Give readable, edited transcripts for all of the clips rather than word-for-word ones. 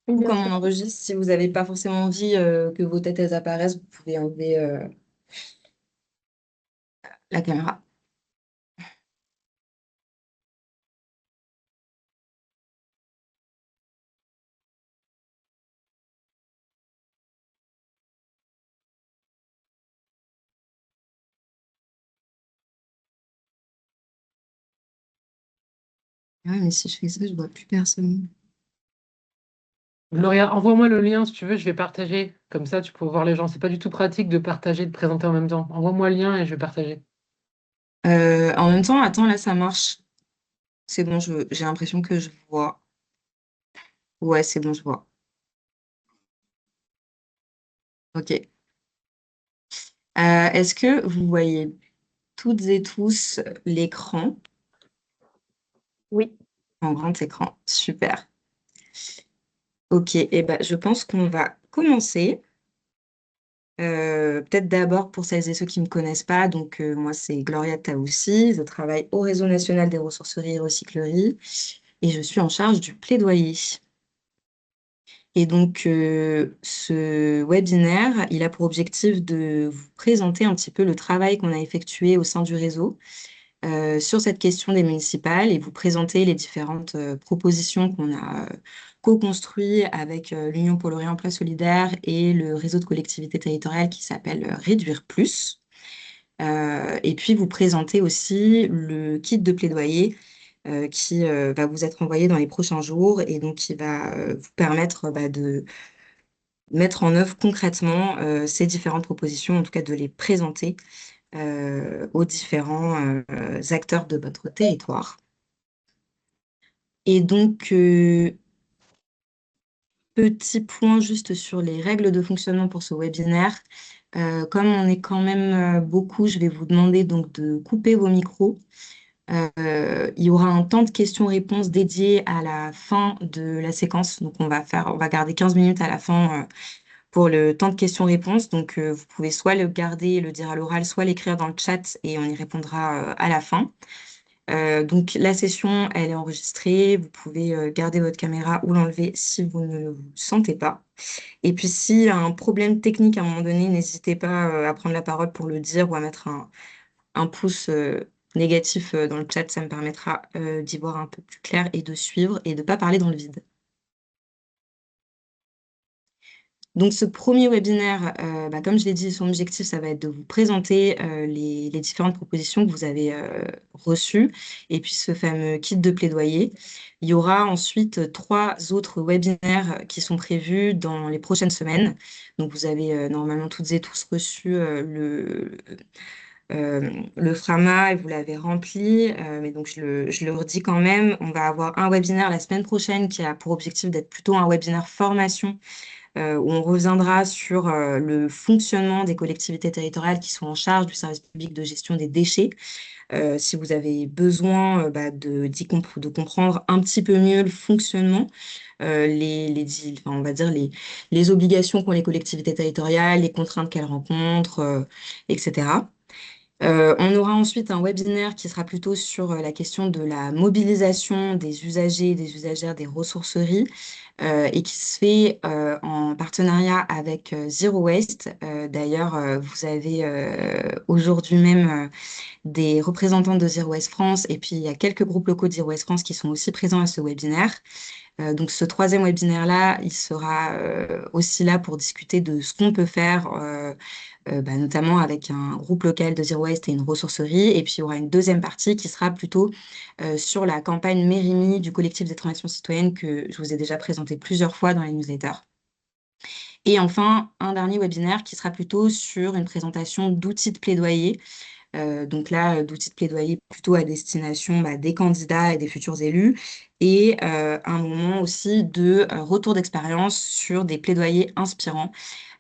Oui, bien Comme on sûr. enregistre, si vous n'avez pas forcément envie que vos têtes elles apparaissent, vous pouvez enlever la caméra. Ouais, mais si je fais ça, je vois plus personne. Gloria, envoie-moi le lien si tu veux, je vais partager. Comme ça, tu peux voir les gens. C'est pas du tout pratique de partager, de présenter en même temps. Envoie-moi le lien et je vais partager. En même temps, attends, là, ça marche. C'est bon, j'ai l'impression que je vois. Ouais, c'est bon, je vois. Ok. Est-ce que vous voyez toutes et tous l'écran Oui. en grand écran? Super. Ok, et ben, je pense qu'on va commencer. Peut-être d'abord pour celles et ceux qui ne me connaissent pas, donc moi c'est Gloria Taoussi, je travaille au Réseau national des ressourceries et recycleries et je suis en charge du plaidoyer. Et donc ce webinaire, il a pour objectif de vous présenter un petit peu le travail qu'on a effectué au sein du réseau sur cette question des municipales et vous présenter les différentes propositions qu'on a co-construites avec l'Union pour le réemploi solidaire et le réseau de collectivités territoriales qui s'appelle Réduire Plus. Et puis vous présenter aussi le kit de plaidoyer qui va vous être envoyé dans les prochains jours et donc qui va vous permettre de mettre en œuvre concrètement ces différentes propositions, en tout cas de les présenter aux différents acteurs de votre territoire. Et donc, petit point juste sur les règles de fonctionnement pour ce webinaire. Comme on est quand même beaucoup, je vais vous demander donc de couper vos micros. Il y aura un temps de questions-réponses dédié à la fin de la séquence. Donc, on va garder 15 minutes à la fin pour le temps de questions-réponses. Donc, vous pouvez soit le garder et le dire à l'oral, soit l'écrire dans le chat et on y répondra à la fin. Donc, la session, elle est enregistrée. Vous pouvez garder votre caméra ou l'enlever si vous ne vous sentez pas. Et puis, s'il y a un problème technique à un moment donné, n'hésitez pas à prendre la parole pour le dire ou à mettre un pouce négatif dans le chat. Ça me permettra d'y voir un peu plus clair et de suivre et de ne pas parler dans le vide. Donc, ce premier webinaire, comme je l'ai dit, son objectif, ça va être de vous présenter les différentes propositions que vous avez reçues et puis ce fameux kit de plaidoyer. Il y aura ensuite 3 autres webinaires qui sont prévus dans les prochaines semaines. Donc, vous avez normalement toutes et tous reçu le FRAMA et vous l'avez rempli. Mais donc, je le redis quand même, on va avoir un webinaire la semaine prochaine qui a pour objectif d'être plutôt un webinaire formation où on reviendra sur le fonctionnement des collectivités territoriales qui sont en charge du service public de gestion des déchets. Si vous avez besoin de comprendre un petit peu mieux le fonctionnement, on va dire les obligations qu'ont les collectivités territoriales, les contraintes qu'elles rencontrent, etc. On aura ensuite un webinaire qui sera plutôt sur la question de la mobilisation des usagers et des usagères des ressourceries et qui se fait en partenariat avec Zero Waste. D'ailleurs, vous avez aujourd'hui même des représentants de Zero Waste France et puis il y a quelques groupes locaux de Zero Waste France qui sont aussi présents à ce webinaire. Donc ce troisième webinaire-là, il sera aussi là pour discuter de ce qu'on peut faire, notamment avec un groupe local de Zero Waste et une ressourcerie. Et puis il y aura une deuxième partie qui sera plutôt sur la campagne Mérimi du collectif des transactions citoyennes que je vous ai déjà présenté plusieurs fois dans les newsletters. Et enfin, un dernier webinaire qui sera plutôt sur une présentation d'outils de plaidoyer donc là, d'outils de plaidoyer plutôt à destination des candidats et des futurs élus, et un moment aussi de retour d'expérience sur des plaidoyers inspirants.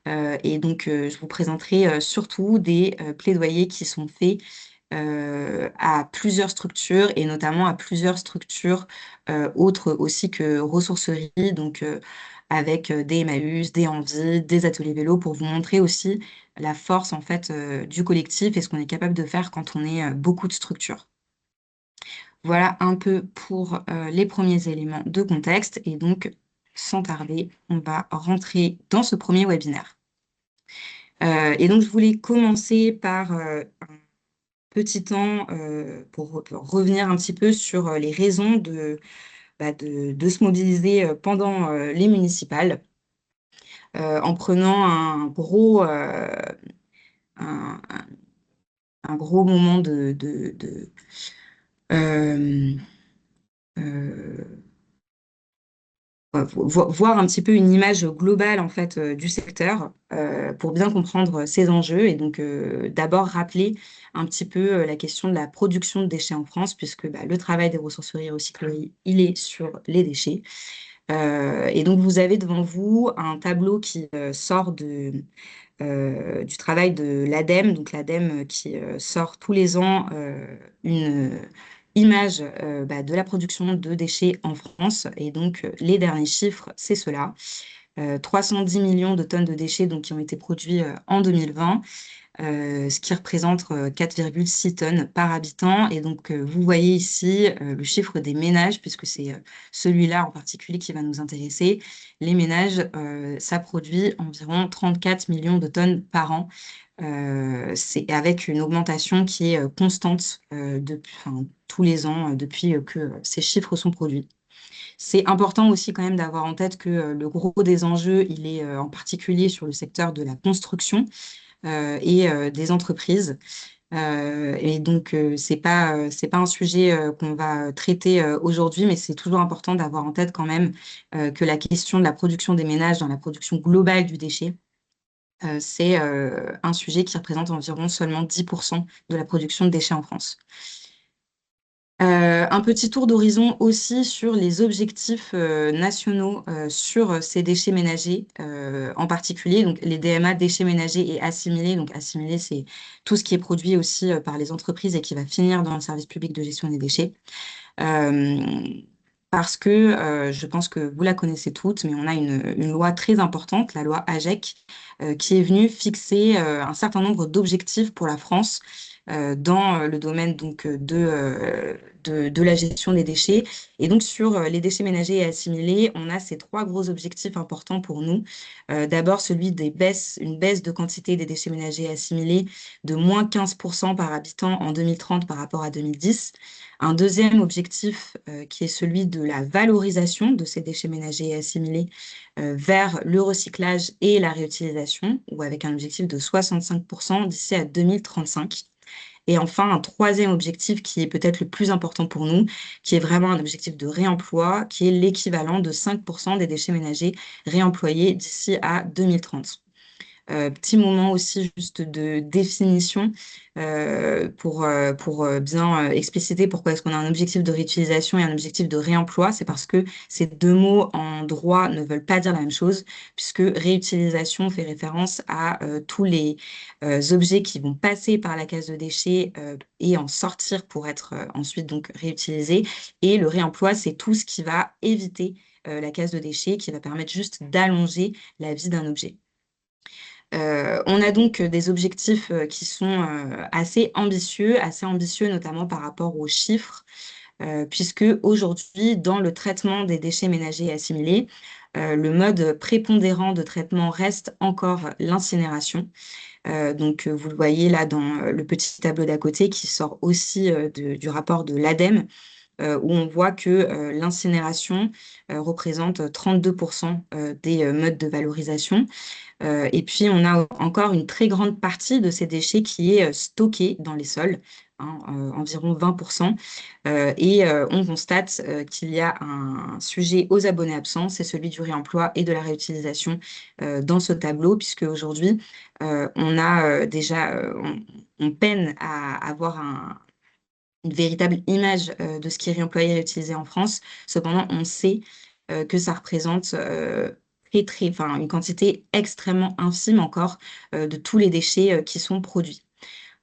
Et donc, je vous présenterai surtout des plaidoyers qui sont faits à plusieurs structures, et notamment à plusieurs structures autres aussi que ressourceries, donc avec des Emmaüs, des Envies, des ateliers vélo, pour vous montrer aussi la force en fait du collectif et ce qu'on est capable de faire quand on est beaucoup de structures. Voilà un peu pour les premiers éléments de contexte. Et donc, sans tarder, on va rentrer dans ce premier webinaire. Et donc, je voulais commencer par un petit temps pour revenir un petit peu sur les raisons de se mobiliser pendant les municipales, en prenant un, un gros moment euh, euh, voir un petit peu une image globale en fait du secteur pour bien comprendre ces enjeux et donc d'abord rappeler un petit peu la question de la production de déchets en France puisque le travail des ressourceries et recycleries il est sur les déchets. Et donc vous avez devant vous un tableau qui sort du travail de l'ADEME, donc l'ADEME qui sort tous les ans une image de la production de déchets en France. Et donc, les derniers chiffres, c'est cela. 310 millions de tonnes de déchets donc, qui ont été produits en 2020, ce qui représente 4,6 tonnes par habitant. Et donc, vous voyez ici le chiffre des ménages, puisque c'est celui-là en particulier qui va nous intéresser. Les ménages, ça produit environ 34 millions de tonnes par an. C'est avec une augmentation qui est constante tous les ans depuis que ces chiffres sont produits. C'est important aussi quand même d'avoir en tête que le gros des enjeux, il est en particulier sur le secteur de la construction et des entreprises. Et donc, c'est pas un sujet qu'on va traiter aujourd'hui, mais c'est toujours important d'avoir en tête quand même que la question de la production des ménages dans la production globale du déchet, c'est un sujet qui représente environ seulement 10% de la production de déchets en France. Un petit tour d'horizon aussi sur les objectifs nationaux sur ces déchets ménagers en particulier, donc les DMA, déchets ménagers et assimilés. Donc assimilés, c'est tout ce qui est produit aussi par les entreprises et qui va finir dans le service public de gestion des déchets. Euh, Parce que je pense que vous la connaissez toutes, mais on a une loi très importante, la loi AGEC, qui est venue fixer un certain nombre d'objectifs pour la France dans le domaine donc, de la gestion des déchets. Et donc sur les déchets ménagers et assimilés, on a ces trois gros objectifs importants pour nous. D'abord, celui une baisse de quantité des déchets ménagers et assimilés de moins 15% par habitant en 2030 par rapport à 2010. Un deuxième objectif qui est celui de la valorisation de ces déchets ménagers et assimilés vers le recyclage et la réutilisation, ou avec un objectif de 65% d'ici à 2035. Et enfin, un troisième objectif qui est peut-être le plus important pour nous, qui est vraiment un objectif de réemploi, qui est l'équivalent de 5% des déchets ménagers réemployés d'ici à 2030. Petit moment aussi juste de définition pour bien expliciter pourquoi est-ce qu'on a un objectif de réutilisation et un objectif de réemploi. C'est parce que ces deux mots en droit ne veulent pas dire la même chose, puisque réutilisation fait référence à tous les objets qui vont passer par la case de déchets et en sortir pour être ensuite donc réutilisés. Et le réemploi, c'est tout ce qui va éviter la case de déchets, qui va permettre juste d'allonger la vie d'un objet. On a donc des objectifs qui sont assez ambitieux notamment par rapport aux chiffres, puisque aujourd'hui, dans le traitement des déchets ménagers et assimilés, le mode prépondérant de traitement reste encore l'incinération. Donc, vous le voyez là dans le petit tableau d'à côté qui sort aussi du rapport de l'ADEME, où on voit que l'incinération représente 32% des modes de valorisation. Et puis, on a encore une très grande partie de ces déchets qui est stockée dans les sols, hein, environ 20%. On constate qu'il y a un sujet aux abonnés absents, c'est celui du réemploi et de la réutilisation dans ce tableau, puisque aujourd'hui, on a on peine à avoir une véritable image de ce qui est réemployé et réutilisé en France. Cependant, on sait que ça représente enfin, une quantité extrêmement infime encore de tous les déchets qui sont produits.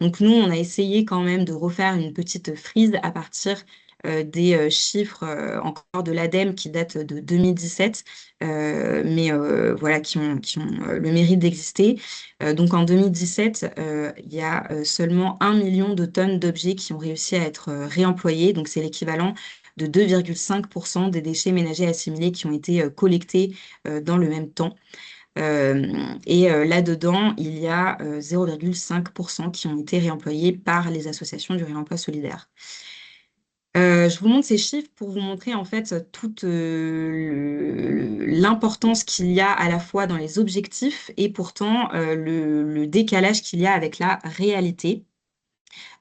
Donc nous, on a essayé quand même de refaire une petite frise à partir des chiffres encore de l'ADEME qui datent de 2017, mais voilà, qui ont le mérite d'exister. Donc en 2017, il y a seulement 1 million de tonnes d'objets qui ont réussi à être réemployés. Donc c'est l'équivalent de 2,5% des déchets ménagers assimilés qui ont été collectés dans le même temps. Là-dedans, il y a 0,5% qui ont été réemployés par les associations du réemploi solidaire. Je vous montre ces chiffres pour vous montrer en fait toute l'importance qu'il y a à la fois dans les objectifs et pourtant le décalage qu'il y a avec la réalité.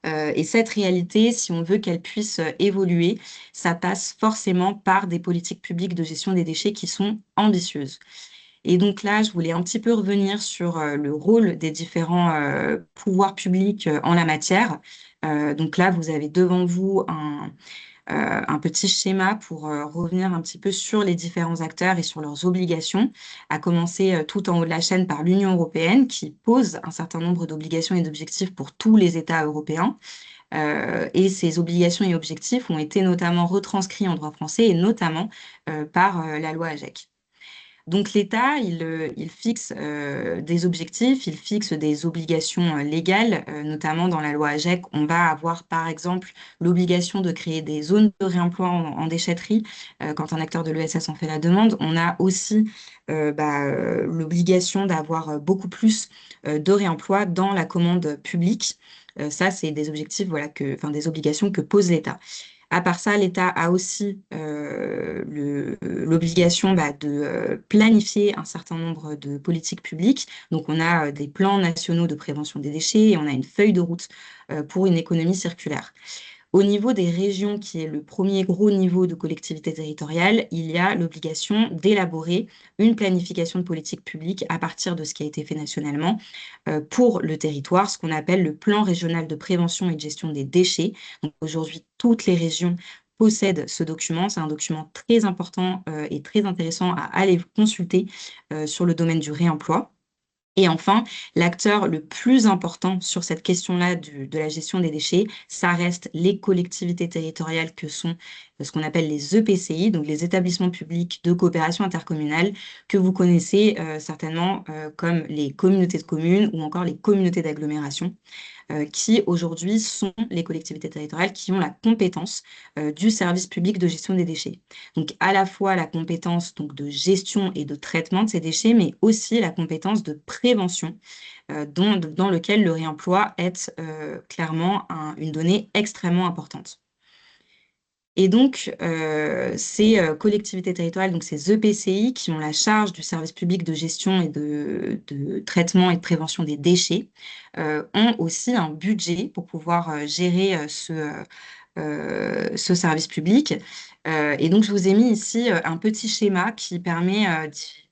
Et cette réalité, si on veut qu'elle puisse évoluer, ça passe forcément par des politiques publiques de gestion des déchets qui sont ambitieuses. Et donc là, je voulais un petit peu revenir sur le rôle des différents pouvoirs publics en la matière. Donc là, vous avez devant vous un petit schéma pour revenir un petit peu sur les différents acteurs et sur leurs obligations, à commencer tout en haut de la chaîne par l'Union européenne, qui pose un certain nombre d'obligations et d'objectifs pour tous les États européens. Et ces obligations et objectifs ont été notamment retranscrits en droit français et notamment par la loi AGEC. Donc l'État, il fixe des objectifs, il fixe des obligations légales, notamment dans la loi AGEC. On va avoir par exemple l'obligation de créer des zones de réemploi en déchetterie quand un acteur de l'ESS en fait la demande. On a aussi l'obligation d'avoir beaucoup plus de réemploi dans la commande publique. Ça, c'est des objectifs, voilà, des obligations que pose l'État. À part ça, l'État a aussi l'obligation de planifier un certain nombre de politiques publiques. Donc, on a des plans nationaux de prévention des déchets et on a une feuille de route pour une économie circulaire. Au niveau des régions, qui est le premier gros niveau de collectivité territoriale, il y a l'obligation d'élaborer une planification de politique publique à partir de ce qui a été fait nationalement pour le territoire, ce qu'on appelle le plan régional de prévention et de gestion des déchets. Donc aujourd'hui, toutes les régions possèdent ce document. C'est un document très important et très intéressant à aller consulter sur le domaine du réemploi. Et enfin, l'acteur le plus important sur cette question-là de la gestion des déchets, ça reste les collectivités territoriales que sont ce qu'on appelle les EPCI, donc les établissements publics de coopération intercommunale, que vous connaissez certainement comme les communautés de communes ou encore les communautés d'agglomération, qui aujourd'hui sont les collectivités territoriales qui ont la compétence du service public de gestion des déchets. Donc à la fois la compétence donc, de gestion et de traitement de ces déchets, mais aussi la compétence de prévention dans lequel le réemploi est clairement une donnée extrêmement importante. Et donc, ces collectivités territoriales, donc ces EPCI qui ont la charge du service public de gestion et de traitement et de prévention des déchets, ont aussi un budget pour pouvoir gérer ce service public. Et donc, je vous ai mis ici un petit schéma qui permet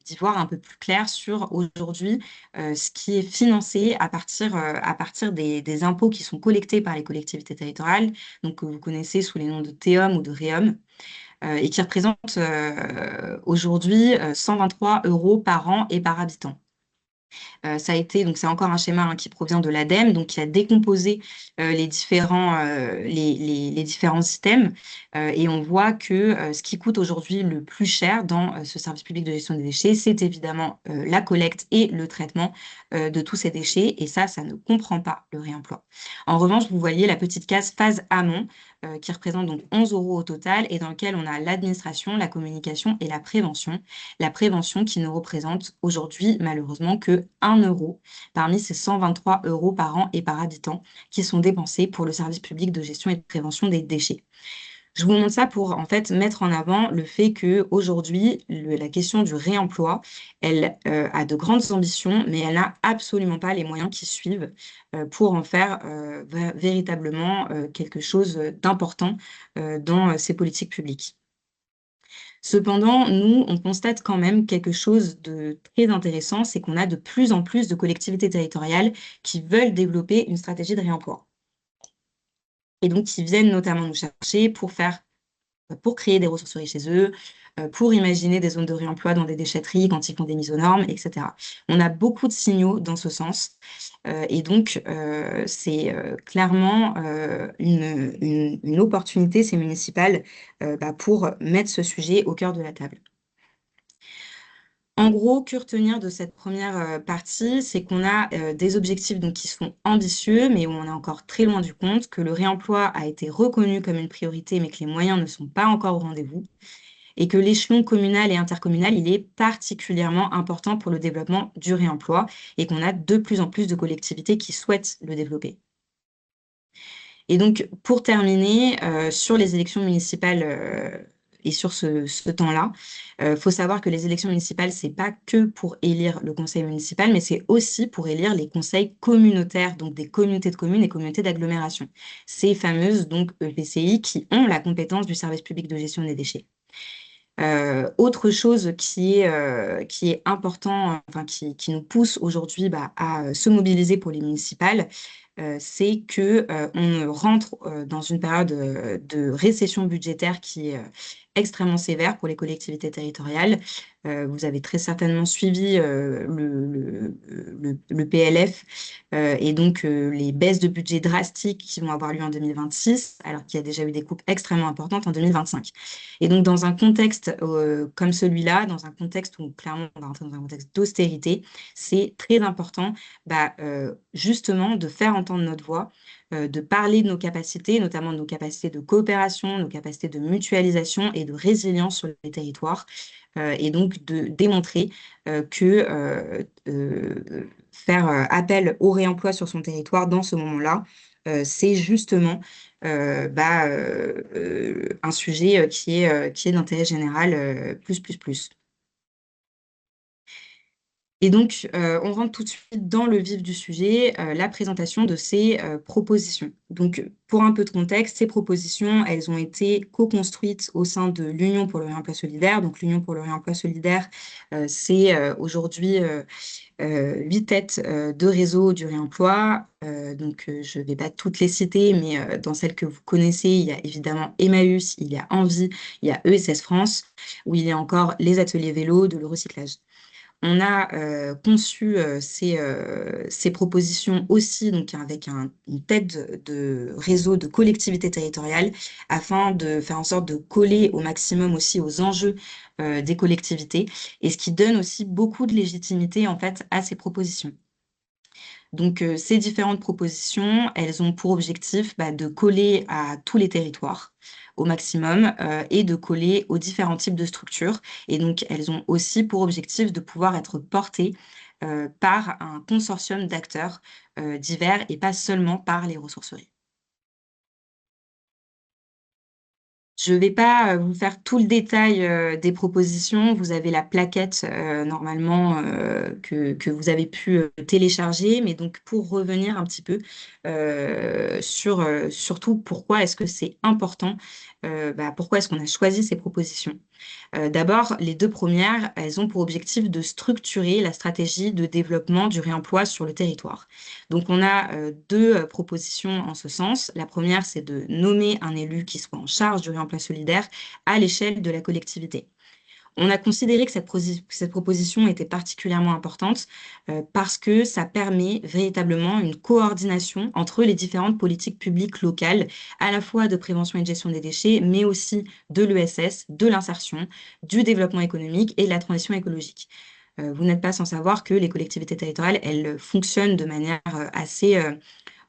d'y voir un peu plus clair sur aujourd'hui ce qui est financé à partir des impôts qui sont collectés par les collectivités territoriales, donc que vous connaissez sous les noms de TEOM ou de REOM, et qui représentent aujourd'hui 123 euros par an et par habitant. Ça a été, donc c'est encore un schéma qui provient de l'ADEME, donc qui a décomposé les différents items. Et on voit que ce qui coûte aujourd'hui le plus cher dans ce service public de gestion des déchets, c'est évidemment la collecte et le traitement de tous ces déchets. Et ça ne comprend pas le réemploi. En revanche, vous voyez la petite case phase amont, qui représente donc 11 euros au total et dans lequel on a l'administration, la communication et la prévention. La prévention qui ne représente aujourd'hui malheureusement que 1 euro parmi ces 123 euros par an et par habitant qui sont dépensés pour le service public de gestion et de prévention des déchets. Je vous montre ça pour en fait mettre en avant le fait que aujourd'hui la question du réemploi, elle a de grandes ambitions, mais elle n'a absolument pas les moyens qui suivent pour en faire véritablement quelque chose d'important dans ces politiques publiques. Cependant, nous, on constate quand même quelque chose de très intéressant, c'est qu'on a de plus en plus de collectivités territoriales qui veulent développer une stratégie de réemploi. Et donc, qui viennent notamment nous chercher pour créer des ressourceries chez eux, pour imaginer des zones de réemploi dans des déchetteries quand ils font des mises aux normes, etc. On a beaucoup de signaux dans ce sens. Et donc, c'est clairement une opportunité, ces municipales, pour mettre ce sujet au cœur de la table. En gros, que retenir de cette première partie, c'est qu'on a des objectifs donc, qui sont ambitieux, mais où on est encore très loin du compte, que le réemploi a été reconnu comme une priorité, mais que les moyens ne sont pas encore au rendez-vous, et que l'échelon communal et intercommunal, il est particulièrement important pour le développement du réemploi, et qu'on a de plus en plus de collectivités qui souhaitent le développer. Et donc, pour terminer, sur les élections municipales et sur ce temps-là, il faut savoir que les élections municipales, c'est pas que pour élire le conseil municipal, mais c'est aussi pour élire les conseils communautaires, donc des communautés de communes et communautés d'agglomération. Ces fameuses donc EPCI qui ont la compétence du service public de gestion des déchets. Autre chose qui est important, enfin qui nous pousse aujourd'hui à se mobiliser pour les municipales, c'est que on rentre dans une période de récession budgétaire qui est extrêmement sévère pour les collectivités territoriales. Vous avez très certainement suivi le PLF et donc les baisses de budget drastiques qui vont avoir lieu en 2026, alors qu'il y a déjà eu des coupes extrêmement importantes en 2025. Et donc, dans un contexte comme celui-là, dans un contexte où clairement on va rentrer dans un contexte d'austérité, c'est très important justement de faire entendre notre voix, de parler de nos capacités, notamment de nos capacités de coopération, nos capacités de mutualisation et de résilience sur les territoires, et donc de démontrer que faire appel au réemploi sur son territoire dans ce moment-là, c'est justement un sujet qui est d'intérêt général plus. Et donc, on rentre tout de suite dans le vif du sujet, la présentation de ces propositions. Donc, pour un peu de contexte, ces propositions, elles ont été co-construites au sein de l'Union pour le réemploi solidaire. Donc, l'Union pour le réemploi solidaire, c'est aujourd'hui 8 têtes de réseau du réemploi. Donc, je ne vais pas toutes les citer, mais dans celles que vous connaissez, il y a évidemment Emmaüs, il y a Envie, il y a ESS France, où il y a encore les ateliers vélo, de l'Eurocyclage. On a conçu ces propositions aussi donc avec une tête de réseau de collectivités territoriales afin de faire en sorte de coller au maximum aussi aux enjeux des collectivités et ce qui donne aussi beaucoup de légitimité en fait à ces propositions. Donc, ces différentes propositions, elles ont pour objectif de coller à tous les territoires au maximum et de coller aux différents types de structures. Et donc, elles ont aussi pour objectif de pouvoir être portées par un consortium d'acteurs divers et pas seulement par les ressourceries. Je ne vais pas vous faire tout le détail des propositions. Vous avez la plaquette normalement que vous avez pu télécharger. Mais donc pour revenir un petit peu sur surtout pourquoi est-ce que c'est important, pourquoi est-ce qu'on a choisi ces propositions. D'abord, les deux premières, elles ont pour objectif de structurer la stratégie de développement du réemploi sur le territoire. Donc, on a deux propositions en ce sens. La première, c'est de nommer un élu qui soit en charge du réemploi solidaire à l'échelle de la collectivité. On a considéré que cette proposition était particulièrement importante parce que ça permet véritablement une coordination entre les différentes politiques publiques locales, à la fois de prévention et de gestion des déchets, mais aussi de l'ESS, de l'insertion, du développement économique et de la transition écologique. Vous n'êtes pas sans savoir que les collectivités territoriales, elles fonctionnent de manière assez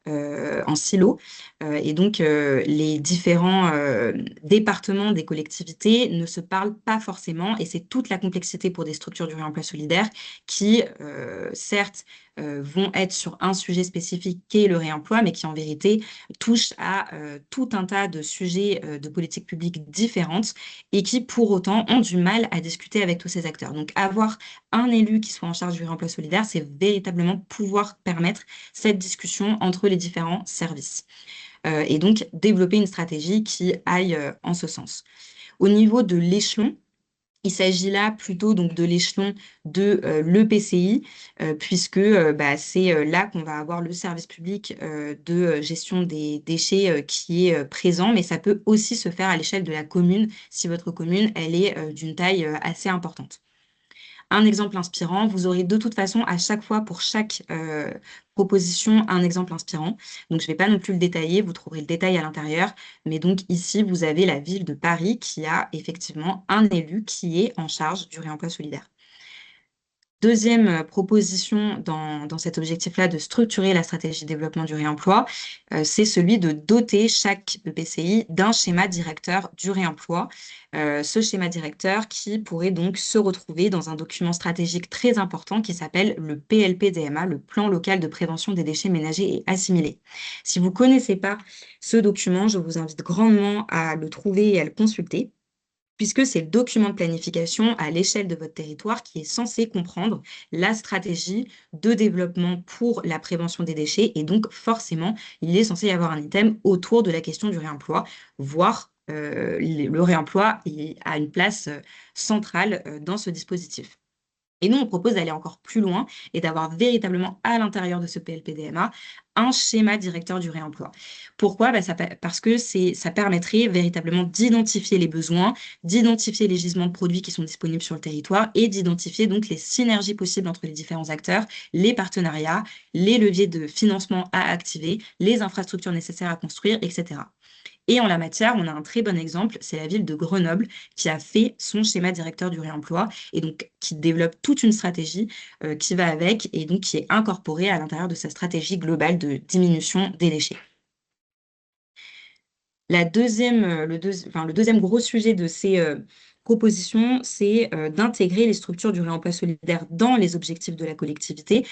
en silo. Et donc, les différents départements des collectivités ne se parlent pas forcément. Et c'est toute la complexité pour des structures du réemploi solidaire qui, certes, vont être sur un sujet spécifique qui est le réemploi, mais qui en vérité touchent à tout un tas de sujets de politiques publiques différentes et qui, pour autant, ont du mal à discuter avec tous ces acteurs. Donc, avoir un élu qui soit en charge du réemploi solidaire, c'est véritablement pouvoir permettre cette discussion entre les différents services. Et donc, développer une stratégie qui aille en ce sens. Au niveau de l'échelon, il s'agit là plutôt donc de l'échelon de l'EPCI, puisque c'est là qu'on va avoir le service public de gestion des déchets qui est présent, mais ça peut aussi se faire à l'échelle de la commune si votre commune elle est d'une taille assez importante. Un exemple inspirant, vous aurez de toute façon à chaque fois pour chaque proposition un exemple inspirant. Donc je ne vais pas non plus le détailler, vous trouverez le détail à l'intérieur. Mais donc ici, vous avez la ville de Paris qui a effectivement un élu qui est en charge du réemploi solidaire. deuxième proposition dans cet objectif-là de structurer la stratégie de développement du réemploi, c'est celui de doter chaque EPCI d'un schéma directeur du réemploi. Ce schéma directeur qui pourrait donc se retrouver dans un document stratégique très important qui s'appelle le PLPDMA, le Plan local de prévention des déchets ménagers et assimilés. Si vous ne connaissez pas ce document, je vous invite grandement à le trouver et à le consulter, puisque c'est le document de planification à l'échelle de votre territoire qui est censé comprendre la stratégie de développement pour la prévention des déchets. Et donc, forcément, il est censé y avoir un item autour de la question du réemploi, voire le réemploi a une place centrale dans ce dispositif. Et nous, on propose d'aller encore plus loin et d'avoir véritablement à l'intérieur de ce PLPDMA un schéma directeur du réemploi. Pourquoi? Parce que ça permettrait véritablement d'identifier les besoins, d'identifier les gisements de produits qui sont disponibles sur le territoire et d'identifier donc les synergies possibles entre les différents acteurs, les partenariats, les leviers de financement à activer, les infrastructures nécessaires à construire, etc. Et en la matière, on a un très bon exemple, c'est la ville de Grenoble qui a fait son schéma directeur du réemploi et donc qui développe toute une stratégie qui va avec et donc qui est incorporée à l'intérieur de sa stratégie globale de diminution des déchets. Le deuxième gros sujet de ces propositions, c'est d'intégrer les structures du réemploi solidaire dans les objectifs de la collectivité,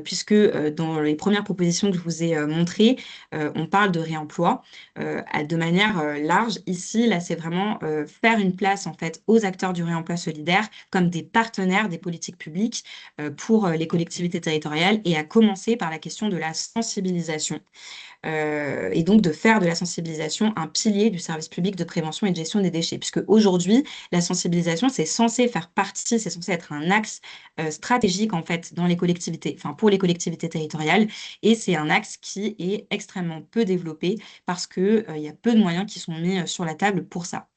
puisque dans les premières propositions que je vous ai montrées, on parle de réemploi de manière large. Ici, là, c'est vraiment faire une place en fait aux acteurs du réemploi solidaire comme des partenaires des politiques publiques pour les collectivités territoriales et à commencer par la question de la sensibilisation. Et donc de faire de la sensibilisation un pilier du service public de prévention et de gestion des déchets. Puisque aujourd'hui, la sensibilisation, c'est censé faire partie, c'est censé être un axe stratégique en fait dans les collectivités, enfin pour les collectivités territoriales. Et c'est un axe qui est extrêmement peu développé parce que il y a peu de moyens qui sont mis sur la table pour ça.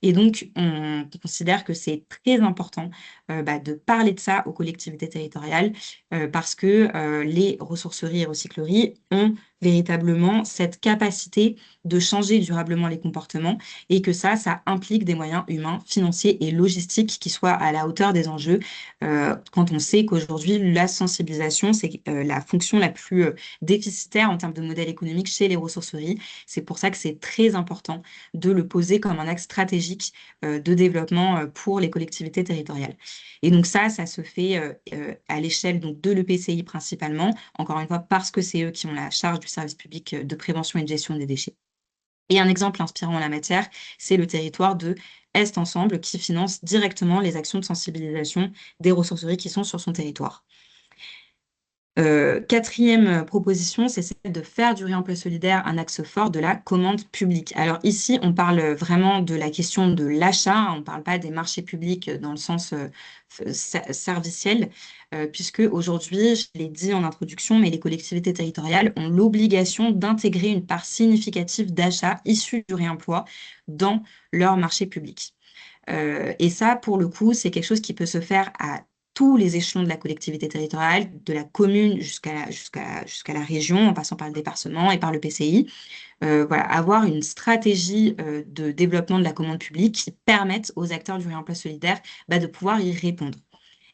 Et donc, on considère que c'est très important de parler de ça aux collectivités territoriales parce que les ressourceries et recycleries ont véritablement cette capacité de changer durablement les comportements et que ça implique des moyens humains, financiers et logistiques qui soient à la hauteur des enjeux quand on sait qu'aujourd'hui, la sensibilisation, c'est la fonction la plus déficitaire en termes de modèle économique chez les ressourceries. C'est pour ça que c'est très important de le poser comme un axe stratégique de développement pour les collectivités territoriales. Et donc ça se fait à l'échelle donc, de l'EPCI principalement, encore une fois parce que c'est eux qui ont la charge du service public de prévention et de gestion des déchets. Et un exemple inspirant en la matière, c'est le territoire de Est Ensemble qui finance directement les actions de sensibilisation des ressourceries qui sont sur son territoire. Quatrième proposition, c'est celle de faire du réemploi solidaire un axe fort de la commande publique. Alors ici, on parle vraiment de la question de l'achat, on ne parle pas des marchés publics dans le sens serviciel, puisque aujourd'hui, je l'ai dit en introduction, mais les collectivités territoriales ont l'obligation d'intégrer une part significative d'achats issus du réemploi dans leur marché public. Et ça, pour le coup, c'est quelque chose qui peut se faire à tous les échelons de la collectivité territoriale, de la commune jusqu'à la région, en passant par le département et par le PCI. Voilà, avoir une stratégie de développement de la commande publique qui permette aux acteurs du réemploi solidaire de pouvoir y répondre.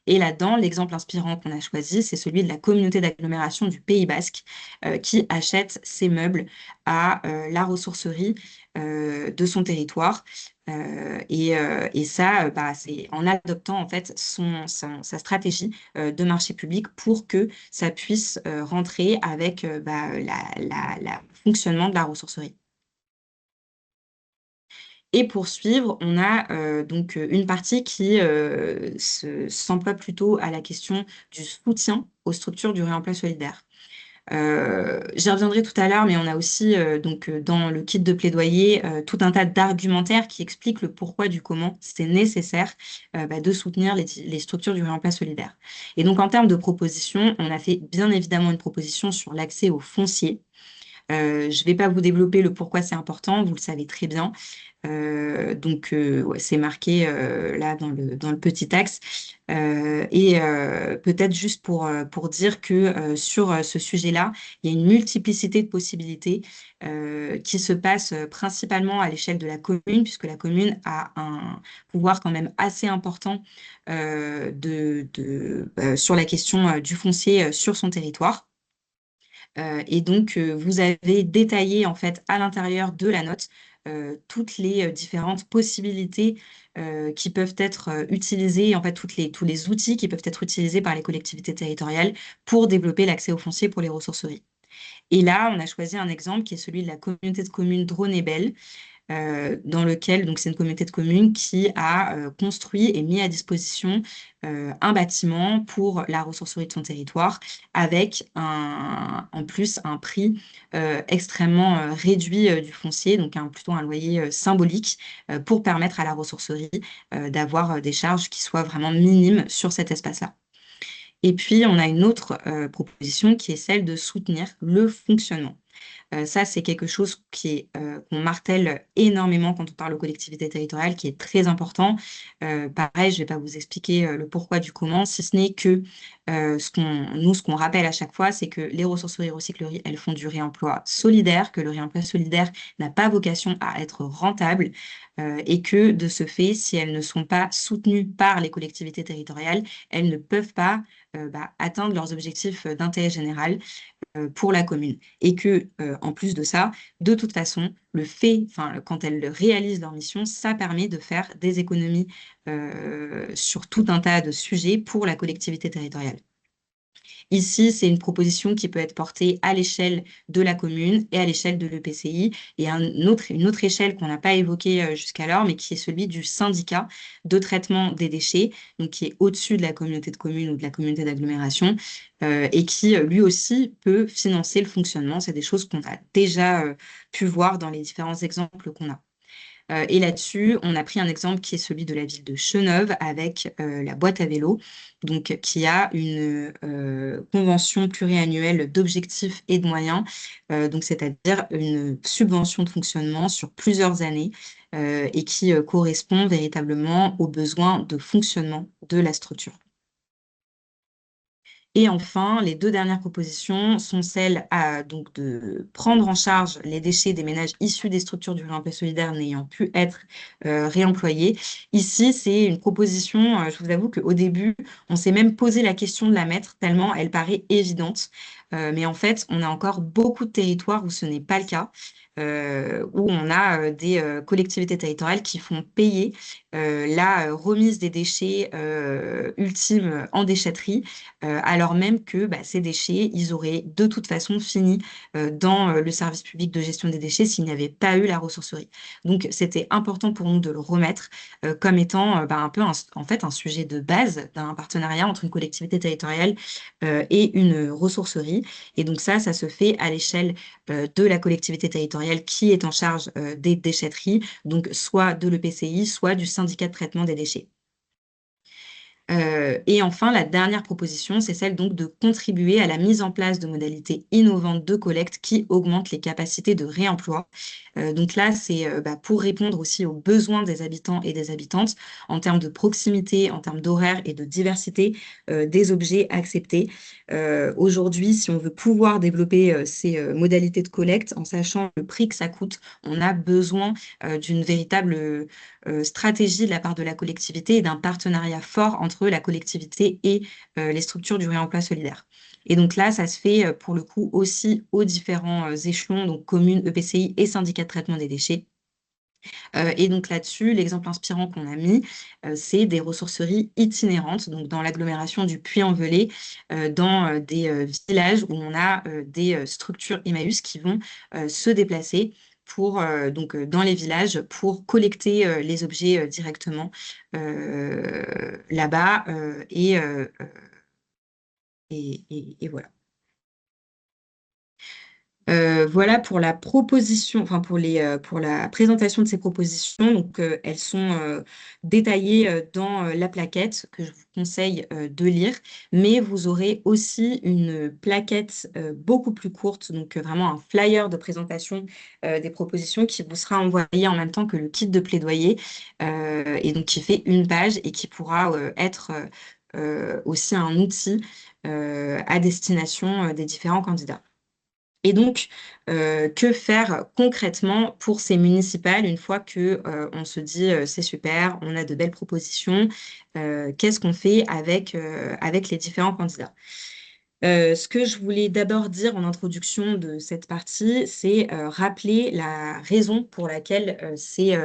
Et là-dedans, l'exemple inspirant qu'on a choisi, c'est celui de la communauté d'agglomération du Pays Basque qui achète ses meubles à la ressourcerie de son territoire. Et ça, c'est en adoptant en fait sa stratégie de marché public pour que ça puisse rentrer avec le fonctionnement de la ressourcerie. Et pour suivre, on a donc une partie qui s'emploie plutôt à la question du soutien aux structures du réemploi solidaire. J'y reviendrai tout à l'heure, mais on a aussi dans le kit de plaidoyer tout un tas d'argumentaires qui expliquent le pourquoi du comment c'est nécessaire de soutenir les structures du réemploi solidaire. Et donc en termes de propositions, on a fait bien évidemment une proposition sur l'accès au foncier. Je ne vais pas vous développer le pourquoi c'est important, vous le savez très bien. Ouais, c'est marqué là dans le petit axe. Peut-être juste pour dire que sur ce sujet-là, il y a une multiplicité de possibilités qui se passent principalement à l'échelle de la commune, puisque la commune a un pouvoir quand même assez important sur la question du foncier sur son territoire. Vous avez détaillé en fait à l'intérieur de la note toutes les différentes possibilités qui peuvent être utilisées, en fait, tous les outils qui peuvent être utilisés par les collectivités territoriales pour développer l'accès au foncier pour les ressourceries. Et là, on a choisi un exemple qui est celui de la communauté de communes Drône-et-Belle, dans lequel, donc c'est une communauté de communes qui a construit et mis à disposition un bâtiment pour la ressourcerie de son territoire, avec en plus un prix extrêmement réduit du foncier, donc plutôt un loyer symbolique, pour permettre à la ressourcerie d'avoir des charges qui soient vraiment minimes sur cet espace-là. Et puis, on a une autre proposition qui est celle de soutenir le fonctionnement. Ça, c'est quelque chose qu'on martèle énormément quand on parle aux collectivités territoriales, qui est très important. Pareil, je ne vais pas vous expliquer le pourquoi du comment, si ce n'est que ce qu'on rappelle à chaque fois, c'est que les ressourceries et recycleries, elles font du réemploi solidaire, que le réemploi solidaire n'a pas vocation à être rentable et que de ce fait, si elles ne sont pas soutenues par les collectivités territoriales, elles ne peuvent pas atteindre leurs objectifs d'intérêt général pour la commune. Et que, en plus de ça, de toute façon, quand elles réalisent leur mission, ça permet de faire des économies sur tout un tas de sujets pour la collectivité territoriale. Ici, c'est une proposition qui peut être portée à l'échelle de la commune et à l'échelle de l'EPCI et une autre échelle qu'on n'a pas évoquée jusqu'alors, mais qui est celui du syndicat de traitement des déchets, donc qui est au-dessus de la communauté de communes ou de la communauté d'agglomération et qui, lui aussi, peut financer le fonctionnement. C'est des choses qu'on a déjà pu voir dans les différents exemples qu'on a. Et là-dessus, on a pris un exemple qui est celui de la ville de Cheneuve avec la boîte à vélo, donc qui a une convention pluriannuelle d'objectifs et de moyens, donc c'est-à-dire une subvention de fonctionnement sur plusieurs années et qui correspond véritablement aux besoins de fonctionnement de la structure. Et enfin, les deux dernières propositions sont celles donc de prendre en charge les déchets des ménages issus des structures du réemploi solidaire n'ayant pu être réemployés. Ici, c'est une proposition, je vous avoue qu'au début, on s'est même posé la question de la mettre tellement elle paraît évidente. Mais en fait, on a encore beaucoup de territoires où ce n'est pas le cas. Où on a des collectivités territoriales qui font payer la remise des déchets ultimes en déchetterie, alors même que ces déchets, ils auraient de toute façon fini dans le service public de gestion des déchets s'il n'y avait pas eu la ressourcerie. Donc, c'était important pour nous de le remettre comme étant un peu en fait un sujet de base d'un partenariat entre une collectivité territoriale et une ressourcerie. Et donc ça se fait à l'échelle de la collectivité territoriale qui est en charge des déchetteries, donc soit de l'EPCI, soit du syndicat de traitement des déchets. Et enfin, la dernière proposition, c'est celle donc de contribuer à la mise en place de modalités innovantes de collecte qui augmentent les capacités de réemploi. Donc là, c'est pour répondre aussi aux besoins des habitants et des habitantes en termes de proximité, en termes d'horaire et de diversité des objets acceptés. Aujourd'hui, si on veut pouvoir développer ces modalités de collecte, en sachant le prix que ça coûte, on a besoin d'une véritable stratégie de la part de la collectivité et d'un partenariat fort entre la collectivité et les structures du réemploi solidaire. Et donc là, ça se fait pour le coup aussi aux différents échelons, donc communes, EPCI et syndicats de traitement des déchets. Et donc là-dessus, l'exemple inspirant qu'on a mis, c'est des ressourceries itinérantes, donc dans l'agglomération du Puy-en-Velay, dans des villages où on a des structures Emmaüs qui vont se déplacer dans les villages pour collecter les objets directement là-bas. Et voilà. Voilà pour la proposition, enfin pour la présentation de ces propositions. Donc, elles sont détaillées dans la plaquette que je vous conseille de lire, mais vous aurez aussi une plaquette beaucoup plus courte, donc vraiment un flyer de présentation des propositions qui vous sera envoyé en même temps que le kit de plaidoyer, et donc qui fait une page et qui pourra être aussi un outil à destination des différents candidats. Et donc, que faire concrètement pour ces municipales une fois que on se dit c'est super, on a de belles propositions, qu'est-ce qu'on fait avec les différents candidats? Ce que je voulais d'abord dire en introduction de cette partie, c'est rappeler la raison pour laquelle c'est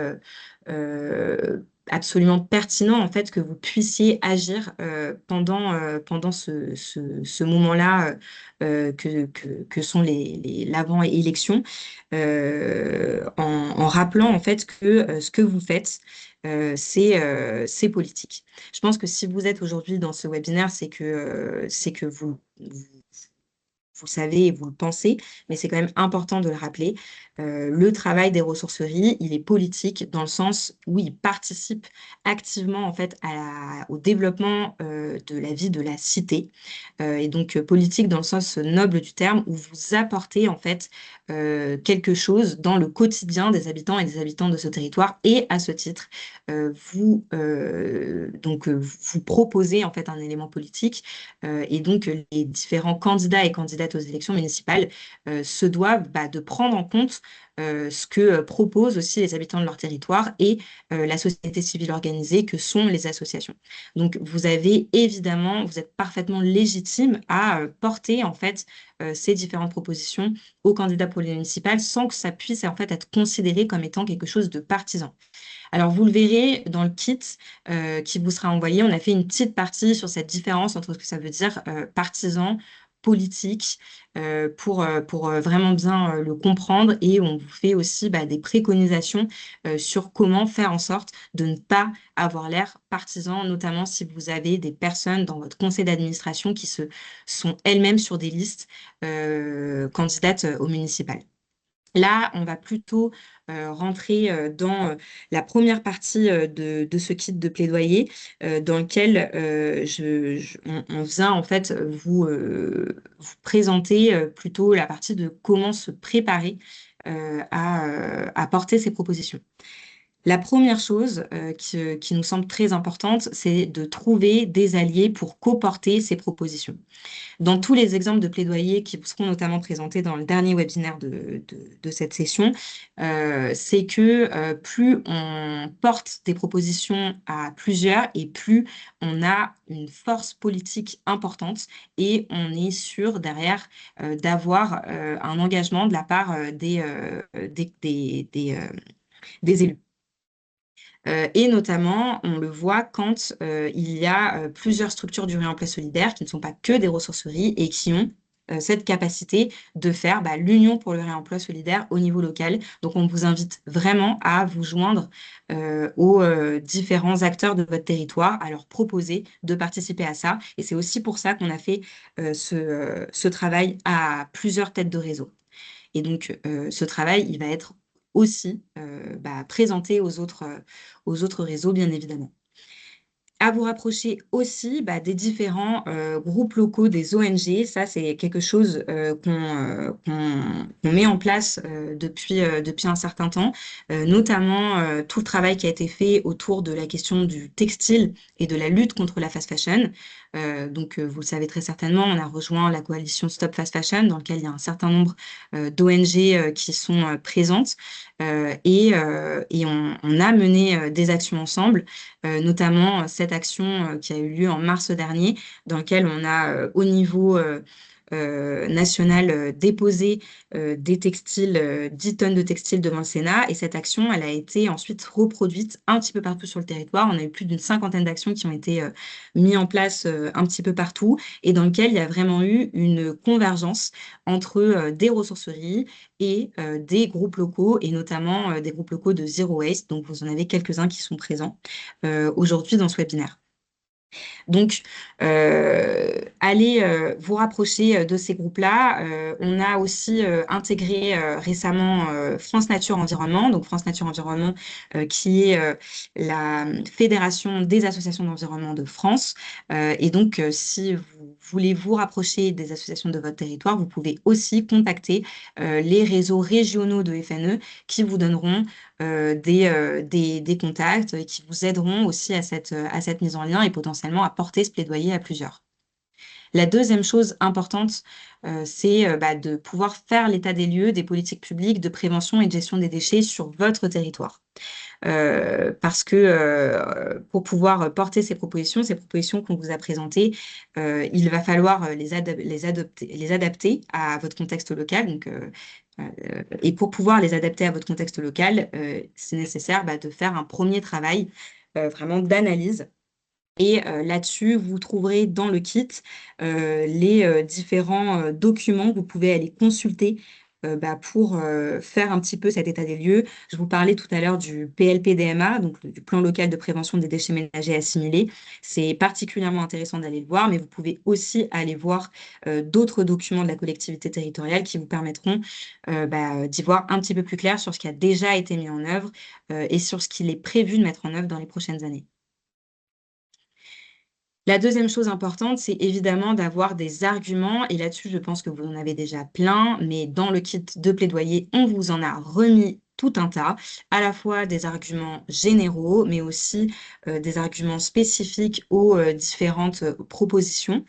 absolument pertinent en fait que vous puissiez agir pendant ce moment-là que sont l'avant-élection, en rappelant en fait que ce que vous faites, c'est politique. Je pense que si vous êtes aujourd'hui dans ce webinaire, c'est que vous le savez et vous le pensez, mais c'est quand même important de le rappeler. Le travail des ressourceries, il est politique dans le sens où il participe activement en fait au développement de la vie de la cité. Et donc politique dans le sens noble du terme, où vous apportez en fait quelque chose dans le quotidien des habitants et des habitantes de ce territoire. Et à ce titre, vous proposez en fait un élément politique, et donc, les différents candidats et candidates aux élections municipales se doivent de prendre en compte ce que proposent aussi les habitants de leur territoire et la société civile organisée que sont les associations. Donc, vous êtes parfaitement légitime à porter en fait ces différentes propositions aux candidats pour les municipales sans que ça puisse en fait être considéré comme étant quelque chose de partisan. Alors, vous le verrez dans le kit qui vous sera envoyé, on a fait une petite partie sur cette différence entre ce que ça veut dire partisan, politique, pour vraiment bien le comprendre. Et on vous fait aussi des préconisations sur comment faire en sorte de ne pas avoir l'air partisan, notamment si vous avez des personnes dans votre conseil d'administration qui sont elles-mêmes sur des listes candidates au municipal. Là, on va plutôt rentrer dans la première partie de ce kit de plaidoyer, dans lequel on vient en fait vous présenter plutôt la partie de comment se préparer à porter ces propositions. La première chose qui nous semble très importante, c'est de trouver des alliés pour co-porter ces propositions. Dans tous les exemples de plaidoyer qui vous seront notamment présentés dans le dernier webinaire de cette session, c'est que plus on porte des propositions à plusieurs et plus on a une force politique importante et on est sûr derrière d'avoir un engagement de la part des élus. Et notamment, on le voit quand il y a plusieurs structures du réemploi solidaire qui ne sont pas que des ressourceries et qui ont cette capacité de faire l'union pour le réemploi solidaire au niveau local. Donc, on vous invite vraiment à vous joindre aux différents acteurs de votre territoire, à leur proposer de participer à ça. Et c'est aussi pour ça qu'on a fait ce travail à plusieurs têtes de réseau. Et donc, ce travail, il va être aussi présenté aux autres réseaux, bien évidemment. À vous rapprocher aussi des différents groupes locaux des ONG. Ça, c'est quelque chose qu'on met en place depuis un certain temps, notamment tout le travail qui a été fait autour de la question du textile et de la lutte contre la fast fashion. Donc, vous le savez très certainement, on a rejoint la coalition Stop Fast Fashion, dans laquelle il y a un certain nombre d'ONG qui sont présentes, et on a mené des actions ensemble, notamment cette action qui a eu lieu en mars dernier, dans laquelle on a au niveau national déposé des textiles, 10 tonnes de textiles devant le Sénat. Et cette action, elle a été ensuite reproduite un petit peu partout sur le territoire. On a eu plus d'une cinquantaine d'actions qui ont été mises en place un petit peu partout et dans lequel il y a vraiment eu une convergence entre des ressourceries et des groupes locaux, et notamment des groupes locaux de Zero Waste. Donc, vous en avez quelques-uns qui sont présents aujourd'hui dans ce webinaire. Donc, allez vous rapprocher de ces groupes-là. On a aussi intégré récemment France Nature Environnement, donc France Nature Environnement, qui est la fédération des associations d'environnement de France. Et donc, si vous voulez vous rapprocher des associations de votre territoire, vous pouvez aussi contacter les réseaux régionaux de FNE qui vous donneront des contacts et qui vous aideront aussi à cette mise en lien et potentiellement à porter ce plaidoyer à plusieurs. La deuxième chose importante, c'est de pouvoir faire l'état des lieux des politiques publiques de prévention et de gestion des déchets sur votre territoire. Parce que pour pouvoir porter ces propositions qu'on vous a présentées, il va falloir les adapter à votre contexte local. Donc, et pour pouvoir les adapter à votre contexte local, c'est nécessaire de faire un premier travail vraiment d'analyse. Et là-dessus, vous trouverez dans le kit les différents documents que vous pouvez aller consulter pour faire un petit peu cet état des lieux. Je vous parlais tout à l'heure du PLPDMA, donc du plan local de prévention des déchets ménagers assimilés. C'est particulièrement intéressant d'aller le voir, mais vous pouvez aussi aller voir d'autres documents de la collectivité territoriale qui vous permettront d'y voir un petit peu plus clair sur ce qui a déjà été mis en œuvre et sur ce qu'il est prévu de mettre en œuvre dans les prochaines années. La deuxième chose importante, c'est évidemment d'avoir des arguments. Et là-dessus, je pense que vous en avez déjà plein, mais dans le kit de plaidoyer, on vous en a remis tout un tas, à la fois des arguments généraux, mais aussi des arguments spécifiques aux différentes propositions.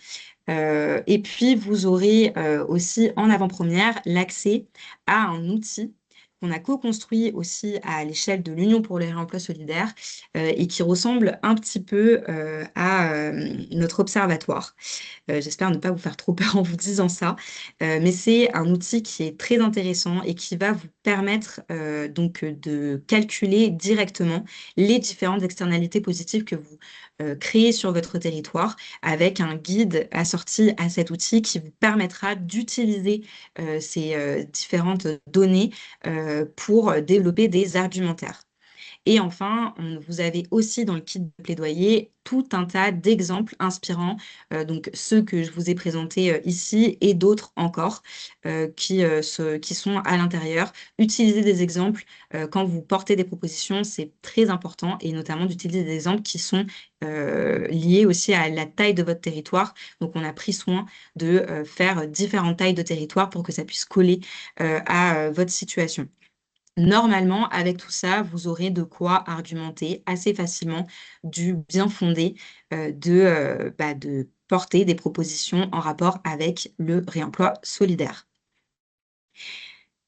Et puis, vous aurez aussi en avant-première l'accès à un outil qu'on a co-construit aussi à l'échelle de l'Union pour le réemploi solidaire et qui ressemble un petit peu à notre observatoire. J'espère ne pas vous faire trop peur en vous disant ça, mais c'est un outil qui est très intéressant et qui va vous permettre donc de calculer directement les différentes externalités positives que vous créez sur votre territoire avec un guide assorti à cet outil qui vous permettra d'utiliser ces différentes données pour développer des argumentaires. Et enfin, vous avez aussi dans le kit de plaidoyer tout un tas d'exemples inspirants, donc ceux que je vous ai présentés ici et d'autres encore qui sont à l'intérieur. Utilisez des exemples quand vous portez des propositions, c'est très important et notamment d'utiliser des exemples qui sont liés aussi à la taille de votre territoire. Donc, on a pris soin de faire différentes tailles de territoire pour que ça puisse coller à votre situation. Normalement, avec tout ça, vous aurez de quoi argumenter assez facilement du bien fondé de porter des propositions en rapport avec le réemploi solidaire.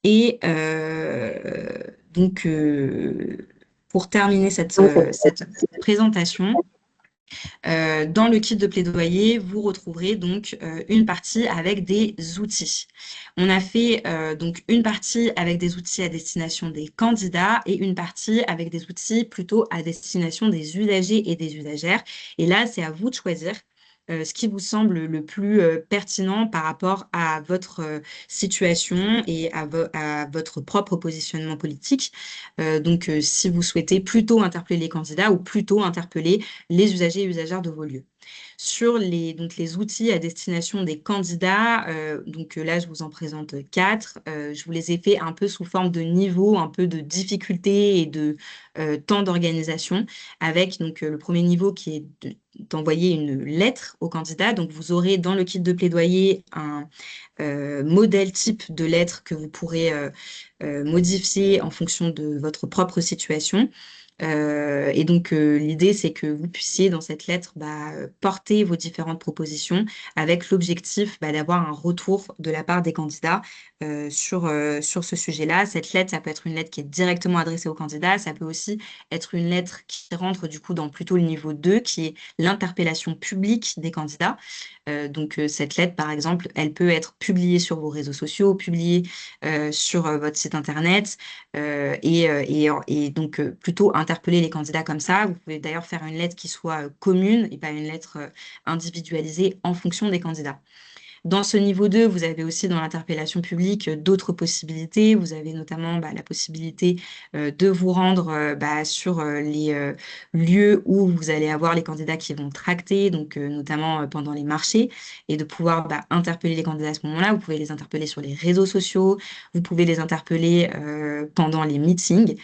Et donc, pour terminer cette présentation, dans le kit de plaidoyer, vous retrouverez donc une partie avec des outils. On a fait donc une partie avec des outils à destination des candidats et une partie avec des outils plutôt à destination des usagers et des usagères. Et là, c'est à vous de choisir ce qui vous semble le plus pertinent par rapport à votre situation et à votre propre positionnement politique. Donc, si vous souhaitez plutôt interpeller les candidats ou plutôt interpeller les usagers et usagères de vos lieux. Sur les outils à destination des candidats, là, je vous en présente 4. Je vous les ai fait un peu sous forme de niveau, un peu de difficulté et de temps d'organisation, avec donc le premier niveau qui est d'envoyer une lettre au candidat. Donc, vous aurez dans le kit de plaidoyer un modèle type de lettre que vous pourrez modifier en fonction de votre propre situation. Et donc, l'idée, c'est que vous puissiez, dans cette lettre, porter vos différentes propositions avec l'objectif d'avoir un retour de la part des candidats sur ce sujet-là. Cette lettre, ça peut être une lettre qui est directement adressée aux candidats. Ça peut aussi être une lettre qui rentre du coup dans plutôt le niveau 2, qui est l'interpellation publique des candidats. Donc, cette lettre, par exemple, elle peut être publiée sur vos réseaux sociaux, publiée sur votre site internet et donc plutôt interpeller les candidats comme ça. Vous pouvez d'ailleurs faire une lettre qui soit commune et pas une lettre individualisée en fonction des candidats. Dans ce niveau 2, vous avez aussi dans l'interpellation publique d'autres possibilités. Vous avez notamment la possibilité de vous rendre sur les lieux où vous allez avoir les candidats qui vont tracter, donc notamment pendant les marchés, et de pouvoir interpeller les candidats à ce moment-là. Vous pouvez les interpeller sur les réseaux sociaux, vous pouvez les interpeller pendant les meetings.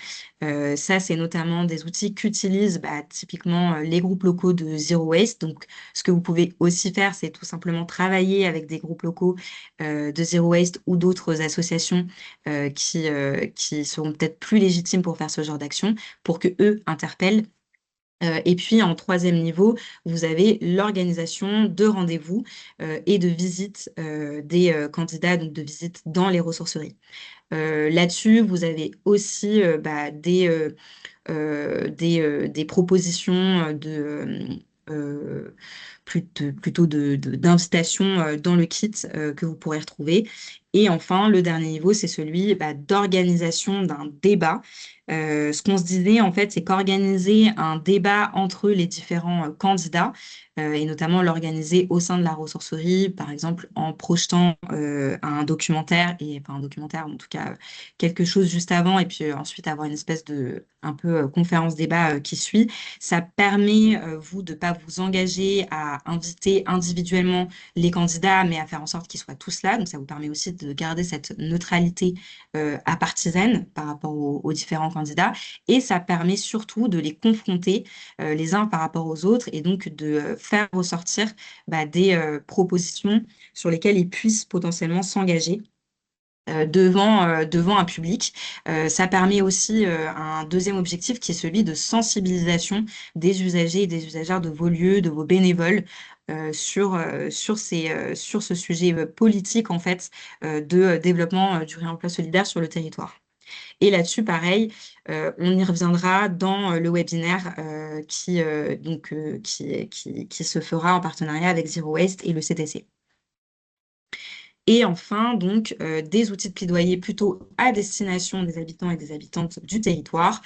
Ça, c'est notamment des outils qu'utilisent typiquement les groupes locaux de Zero Waste. Donc, ce que vous pouvez aussi faire, c'est tout simplement travailler avec des groupes locaux de Zero Waste ou d'autres associations qui seront peut-être plus légitimes pour faire ce genre d'action, pour que eux interpellent. Et puis, en troisième niveau, vous avez l'organisation de rendez-vous et de visites des candidats, donc de visites dans les ressourceries. Là-dessus, vous avez aussi des propositions plutôt d'invitation dans le kit que vous pourrez retrouver. Et enfin, le dernier niveau, c'est celui d'organisation d'un débat. Ce qu'on se disait, en fait, c'est qu'organiser un débat entre les différents candidats, et notamment l'organiser au sein de la ressourcerie, par exemple en projetant un documentaire, enfin un documentaire, en tout cas quelque chose juste avant, et puis ensuite avoir une espèce de un peu conférence-débat qui suit. Ça permet, vous, de ne pas vous engager à inviter individuellement les candidats, mais à faire en sorte qu'ils soient tous là. Donc, ça vous permet aussi de garder cette neutralité apartisane par rapport aux différents candidats. Et ça permet surtout de les confronter les uns par rapport aux autres et donc de faire ressortir des propositions sur lesquelles ils puissent potentiellement s'engager devant un public. Ça permet aussi un deuxième objectif qui est celui de sensibilisation des usagers et des usagères de vos lieux, de vos bénévoles sur ce sujet politique en fait de développement du réemploi solidaire sur le territoire. Et là-dessus, pareil, on y reviendra dans le webinaire qui se fera en partenariat avec Zero Waste et le CTC. Et enfin, donc, des outils de plaidoyer plutôt à destination des habitants et des habitantes du territoire,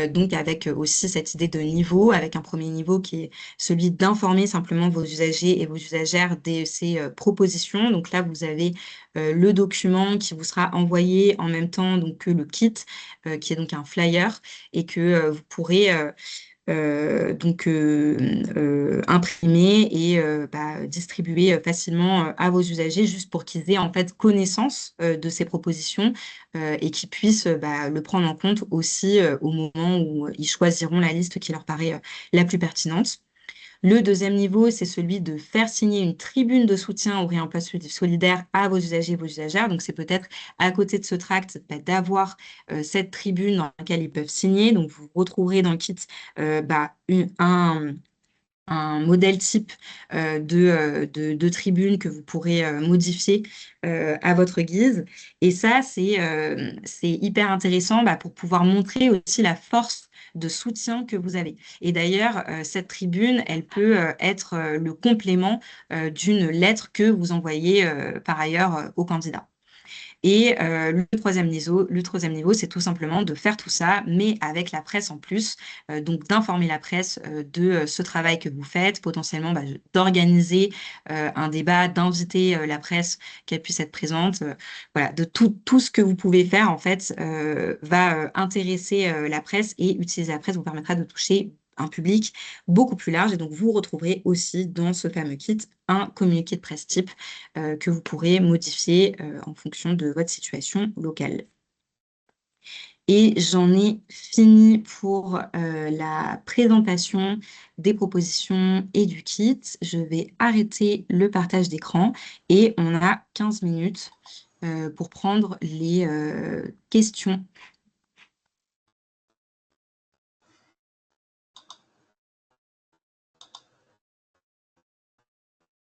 donc avec aussi cette idée de niveau, avec un premier niveau qui est celui d'informer simplement vos usagers et vos usagères de ces propositions. Donc là, vous avez le document qui vous sera envoyé en même temps donc, que le kit, qui est donc un flyer, et que vous pourrez imprimer et distribuer facilement à vos usagers juste pour qu'ils aient en fait connaissance de ces propositions et qu'ils puissent le prendre en compte aussi au moment où ils choisiront la liste qui leur paraît la plus pertinente. Le deuxième niveau, c'est celui de faire signer une tribune de soutien au réemploi solidaire à vos usagers et vos usagères. Donc, c'est peut-être à côté de ce tract d'avoir cette tribune dans laquelle ils peuvent signer. Donc, vous retrouverez dans le kit un modèle type de tribune que vous pourrez modifier à votre guise. Et ça, c'est hyper intéressant pour pouvoir montrer aussi la force de soutien que vous avez. Et d'ailleurs, cette tribune, elle peut être le complément d'une lettre que vous envoyez par ailleurs au candidat. Et le troisième niveau, c'est tout simplement de faire tout ça, mais avec la presse en plus, donc d'informer la presse de ce travail que vous faites, potentiellement d'organiser un débat, d'inviter la presse qu'elle puisse être présente. Voilà, de tout ce que vous pouvez faire, en fait, va intéresser la presse et utiliser la presse vous permettra de toucher un public beaucoup plus large. Et donc, vous retrouverez aussi dans ce fameux kit un communiqué de presse type que vous pourrez modifier en fonction de votre situation locale. Et j'en ai fini pour la présentation des propositions et du kit. Je vais arrêter le partage d'écran et on a 15 minutes pour prendre les questions.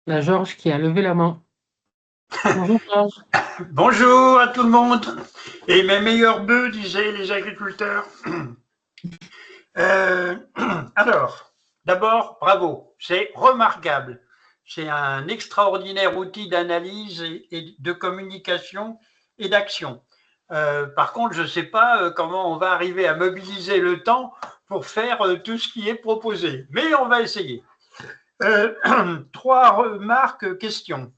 La Georges qui a levé la main. Bonjour Georges. Bonjour à tout le monde et mes meilleurs bœufs, disaient les agriculteurs. Alors, d'abord, bravo, c'est remarquable. C'est un extraordinaire outil d'analyse et de communication et d'action. Par contre, je ne sais pas comment on va arriver à mobiliser le temps pour faire tout ce qui est proposé, mais on va essayer. 3 remarques, questions.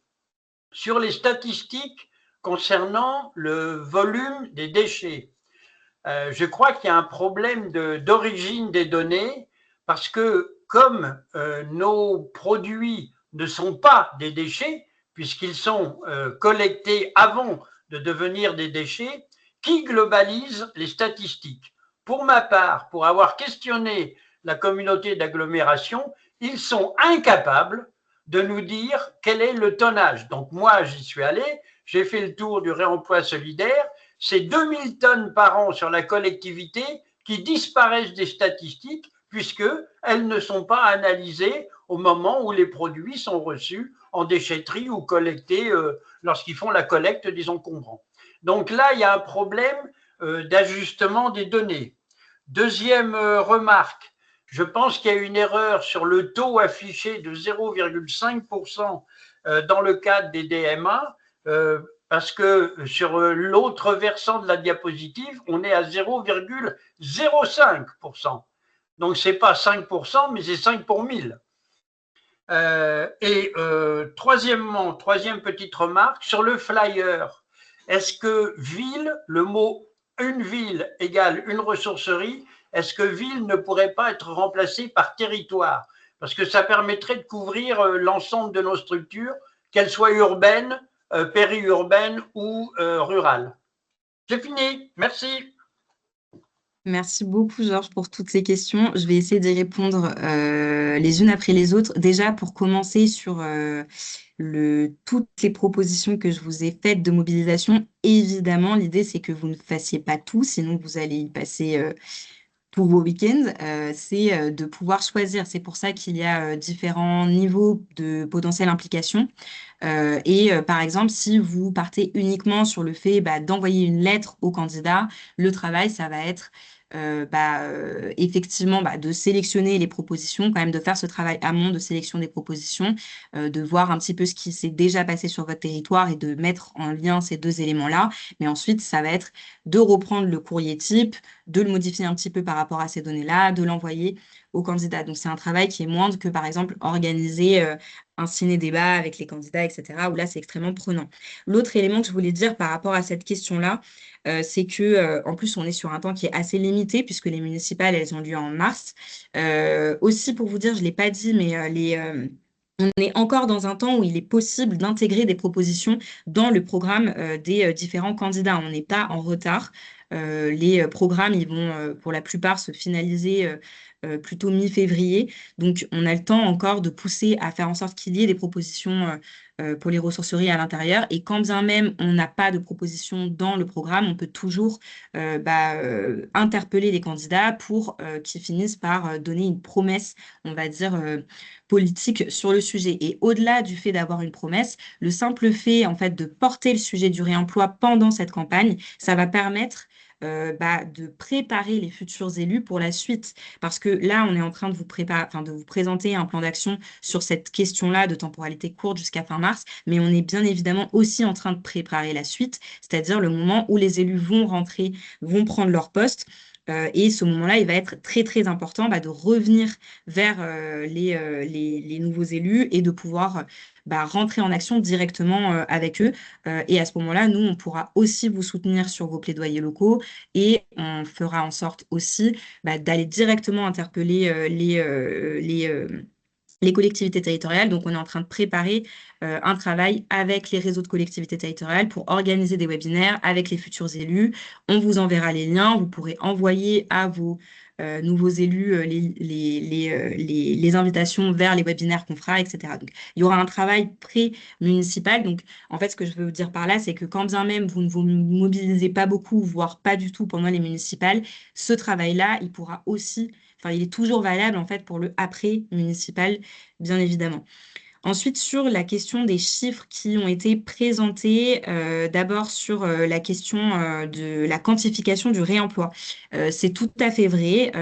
sur les statistiques concernant le volume des déchets. Je crois qu'il y a un problème d'origine des données parce que comme nos produits ne sont pas des déchets, puisqu'ils sont collectés avant de devenir des déchets, qui globalise les statistiques? Pour ma part, pour avoir questionné la communauté d'agglomération, ils sont incapables de nous dire quel est le tonnage. Donc moi, j'y suis allé, j'ai fait le tour du réemploi solidaire, c'est 2000 tonnes par an sur la collectivité qui disparaissent des statistiques puisqu'elles ne sont pas analysées au moment où les produits sont reçus en déchetterie ou collectés lorsqu'ils font la collecte des encombrants. Donc là, il y a un problème d'ajustement des données. Deuxième remarque, je pense qu'il y a une erreur sur le taux affiché de 0,5% dans le cadre des DMA, parce que sur l'autre versant de la diapositive, on est à 0,05%. Donc, ce n'est pas 5%, mais c'est 5 pour 1000. Troisièmement, troisième petite remarque, sur le flyer, est-ce que ville, le mot une ville égale une ressourcerie, est-ce que ville ne pourrait pas être remplacé par territoire? Parce que ça permettrait de couvrir l'ensemble de nos structures, qu'elles soient urbaines, périurbaines ou rurales. J'ai fini, merci. Merci beaucoup, Georges, pour toutes ces questions. Je vais essayer d'y répondre les unes après les autres. Déjà, pour commencer sur toutes les propositions que je vous ai faites de mobilisation, évidemment, l'idée, c'est que vous ne fassiez pas tout, sinon vous allez y passer tous vos week-ends. C'est de pouvoir choisir. C'est pour ça qu'il y a différents niveaux de potentielle implication. Par exemple, si vous partez uniquement sur le fait d'envoyer une lettre au candidat, le travail, ça va être effectivement de sélectionner les propositions, quand même de faire ce travail amont de sélection des propositions, de voir un petit peu ce qui s'est déjà passé sur votre territoire et de mettre en lien ces deux éléments-là. Mais ensuite, ça va être de reprendre le courrier type, de le modifier un petit peu par rapport à ces données-là, de l'envoyer au candidat. Donc, c'est un travail qui est moindre que, par exemple, organiser un ciné-débat avec les candidats, etc., où là, c'est extrêmement prenant. L'autre élément que je voulais dire par rapport à cette question-là, c'est que, en plus, on est sur un temps qui est assez limité, puisque les municipales, elles ont lieu en mars. Aussi, pour vous dire, je ne l'ai pas dit, mais on est encore dans un temps où il est possible d'intégrer des propositions dans le programme des différents candidats. On n'est pas en retard. Les programmes, ils vont pour la plupart se finaliser plutôt mi-février. Donc, on a le temps encore de pousser à faire en sorte qu'il y ait des propositions pour les ressourceries à l'intérieur. Et quand bien même on n'a pas de propositions dans le programme, on peut toujours interpeller les candidats pour qu'ils finissent par donner une promesse, on va dire, politique sur le sujet. Et au-delà du fait d'avoir une promesse, le simple fait, en fait, de porter le sujet du réemploi pendant cette campagne, ça va permettre de préparer les futurs élus pour la suite. Parce que là, on est en train de vous présenter un plan d'action sur cette question-là de temporalité courte jusqu'à fin mars, mais on est bien évidemment aussi en train de préparer la suite, c'est-à-dire le moment où les élus vont rentrer, vont prendre leur poste. Et ce moment-là, il va être très, très important de revenir vers les nouveaux élus et de pouvoir rentrer en action directement avec eux. Et à ce moment-là, nous, on pourra aussi vous soutenir sur vos plaidoyers locaux et on fera en sorte aussi d'aller directement interpeller les collectivités territoriales. Donc, on est en train de préparer un travail avec les réseaux de collectivités territoriales pour organiser des webinaires avec les futurs élus. On vous enverra les liens. Vous pourrez envoyer à vos nouveaux élus les invitations vers les webinaires qu'on fera, etc. Donc, il y aura un travail pré-municipal. Donc, en fait, ce que je veux vous dire par là, c'est que quand bien même vous ne vous mobilisez pas beaucoup, voire pas du tout pendant les municipales, ce travail-là, il pourra aussi... Enfin, il est toujours valable en fait pour le après municipal, bien évidemment. Ensuite, sur la question des chiffres qui ont été présentés, d'abord sur la question de la quantification du réemploi. C'est tout à fait vrai.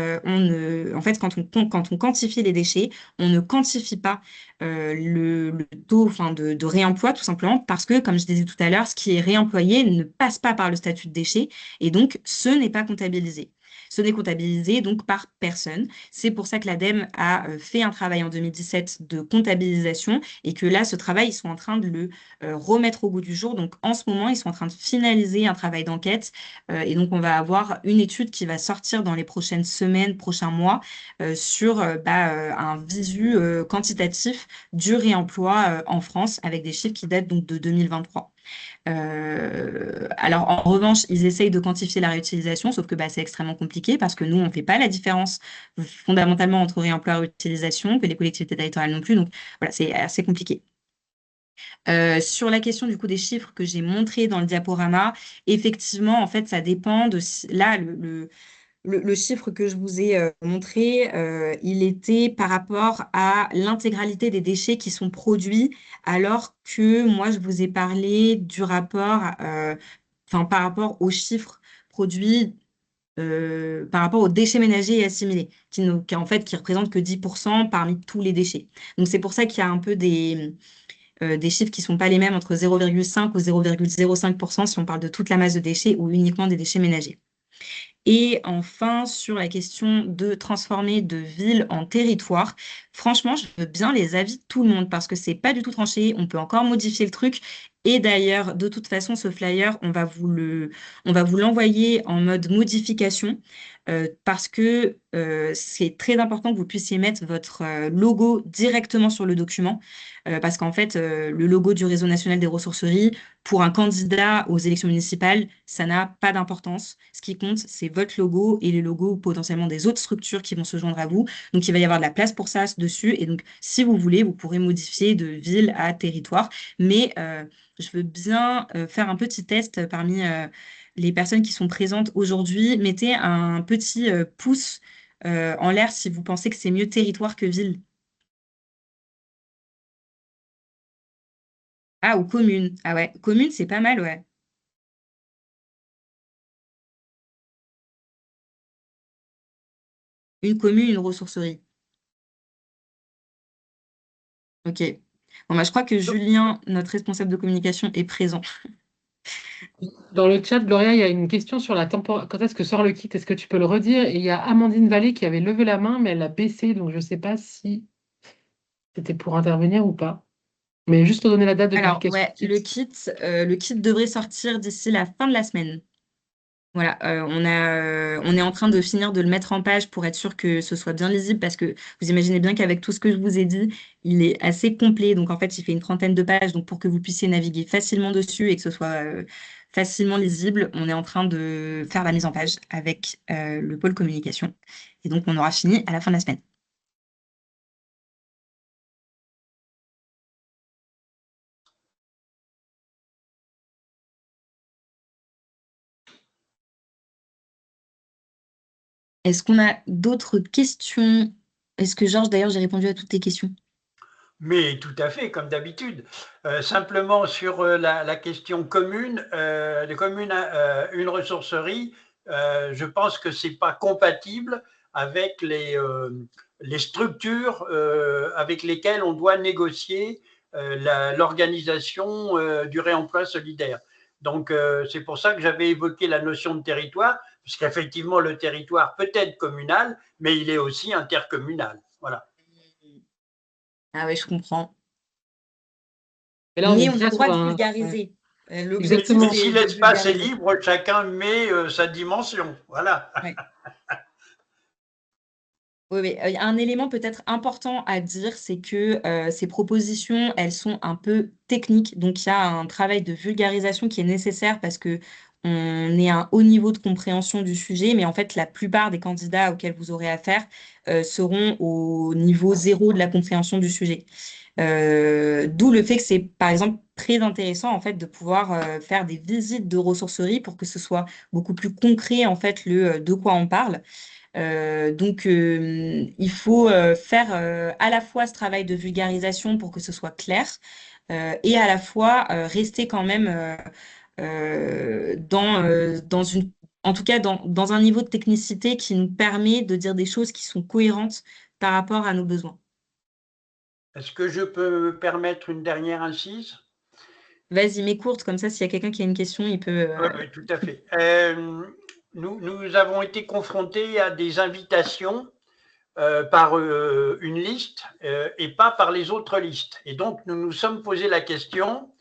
En fait, quand on quantifie les déchets, on ne quantifie pas le taux de réemploi, tout simplement, parce que, comme je disais tout à l'heure, ce qui est réemployé ne passe pas par le statut de déchet et donc ce n'est pas comptabilisé. Ce n'est comptabilisé donc par personne. C'est pour ça que l'ADEME a fait un travail en 2017 de comptabilisation et que là, ce travail, ils sont en train de le remettre au goût du jour. Donc, en ce moment, ils sont en train de finaliser un travail d'enquête et donc, on va avoir une étude qui va sortir dans les prochaines semaines, prochains mois sur un visu quantitatif du réemploi en France avec des chiffres qui datent donc de 2023. Alors, en revanche, ils essayent de quantifier la réutilisation, sauf que c'est extrêmement compliqué parce que nous, on ne fait pas la différence fondamentalement entre réemploi et réutilisation, que les collectivités territoriales non plus. Donc, voilà, c'est assez compliqué. Sur la question du coup des chiffres que j'ai montrés dans le diaporama, effectivement, en fait, ça dépend de là, le chiffre que je vous ai montré, il était par rapport à l'intégralité des déchets qui sont produits, alors que moi, je vous ai parlé du rapport, par rapport aux chiffres produits par rapport aux déchets ménagers et assimilés, qui en fait qui représentent que 10% parmi tous les déchets. Donc, c'est pour ça qu'il y a un peu des chiffres qui ne sont pas les mêmes entre 0,5 ou 0,05% si on parle de toute la masse de déchets ou uniquement des déchets ménagers. Et enfin, sur la question de transformer de ville en territoire, franchement, je veux bien les avis de tout le monde parce que c'est pas du tout tranché. On peut encore modifier le truc. Et d'ailleurs, de toute façon, ce flyer, on va vous l'envoyer en mode modification parce que c'est très important que vous puissiez mettre votre logo directement sur le document parce qu'en fait, le logo du Réseau national des ressourceries, pour un candidat aux élections municipales, ça n'a pas d'importance. Ce qui compte, c'est votre logo et les logos potentiellement des autres structures qui vont se joindre à vous. Donc, il va y avoir de la place pour ça dessus. Et donc, si vous voulez, vous pourrez modifier de ville à territoire. Mais je veux bien faire un petit test parmi les personnes qui sont présentes aujourd'hui. Mettez un petit pouce en l'air si vous pensez que c'est mieux territoire que ville. Ah, ou commune. Ah ouais, commune, c'est pas mal, ouais. Une commune, une ressourcerie. Ok. Bon, je crois que Julien, notre responsable de communication, est présent. Dans le chat, Gloria, il y a une question sur la quand est-ce que sort le kit? Est-ce que tu peux le redire? Et il y a Amandine Vallée qui avait levé la main, mais elle a baissé, donc je ne sais pas si c'était pour intervenir ou pas. Mais juste te donner la date de Alors, publication ouais, du kit. le kit devrait sortir d'ici la fin de la semaine. Voilà, on est en train de finir de le mettre en page pour être sûr que ce soit bien lisible parce que vous imaginez bien qu'avec tout ce que je vous ai dit, il est assez complet. Donc, en fait, il fait une trentaine de pages. Donc, pour que vous puissiez naviguer facilement dessus et que ce soit facilement lisible, on est en train de faire la mise en page avec le pôle communication. Et donc, on aura fini à la fin de la semaine. Est-ce qu'on a d'autres questions? Est-ce que, Georges, d'ailleurs, j'ai répondu à toutes tes questions? Mais tout à fait, comme d'habitude. Simplement sur la question commune, les communes, une ressourcerie, je pense que ce n'est pas compatible avec les structures avec lesquelles on doit négocier l'organisation du réemploi solidaire. Donc, c'est pour ça que j'avais évoqué la notion de territoire, parce qu'effectivement, le territoire peut être communal, mais il est aussi intercommunal. Voilà. Ah oui, je comprends. Et là, on est Mais on a bien le droit sur de un. Ouais. vulgariser. L'objectif, Exactement. Mais si c'est de l'espace est vulgariser. libre, chacun met sa dimension. Voilà. Ouais. Oui, oui. Un élément peut-être important à dire, c'est que ces propositions, elles sont un peu techniques. Donc, il y a un travail de vulgarisation qui est nécessaire parce que on est à un haut niveau de compréhension du sujet, mais en fait, la plupart des candidats auxquels vous aurez affaire seront au niveau zéro de la compréhension du sujet. D'où le fait que c'est, par exemple, très intéressant en fait de pouvoir faire des visites de ressourceries pour que ce soit beaucoup plus concret en fait de quoi on parle. Donc, il faut faire à la fois ce travail de vulgarisation pour que ce soit clair et à la fois rester quand même dans une, en tout cas dans un niveau de technicité qui nous permet de dire des choses qui sont cohérentes par rapport à nos besoins. Est-ce que je peux me permettre une dernière incise? Vas-y, mets courte, comme ça, s'il y a quelqu'un qui a une question, il peut. Oui, tout à fait. nous avons été confrontés à des invitations par une liste et pas par les autres listes. Et donc, nous nous sommes posé la question,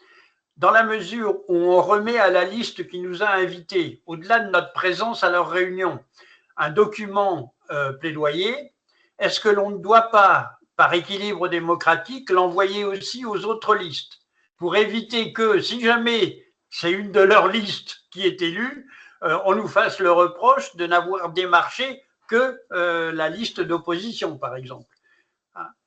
dans la mesure où on remet à la liste qui nous a invités, au-delà de notre présence à leur réunion, un document plaidoyer, est-ce que l'on ne doit pas, par équilibre démocratique, l'envoyer aussi aux autres listes pour éviter que, si jamais c'est une de leurs listes qui est élue, on nous fasse le reproche de n'avoir démarché que la liste d'opposition, par exemple.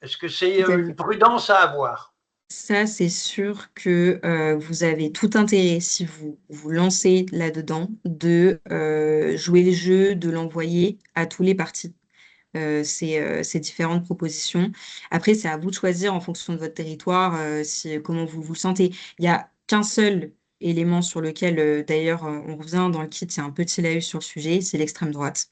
Est-ce que c'est une prudence à avoir? Ça, c'est sûr que vous avez tout intérêt, si vous vous lancez là-dedans, de jouer le jeu, de l'envoyer à tous les partis. Ces différentes propositions. Après, c'est à vous de choisir en fonction de votre territoire, comment vous le sentez. Il n'y a qu'un seul élément sur lequel, d'ailleurs, on revient dans le kit, il y a un petit laïus sur le sujet, c'est l'extrême droite.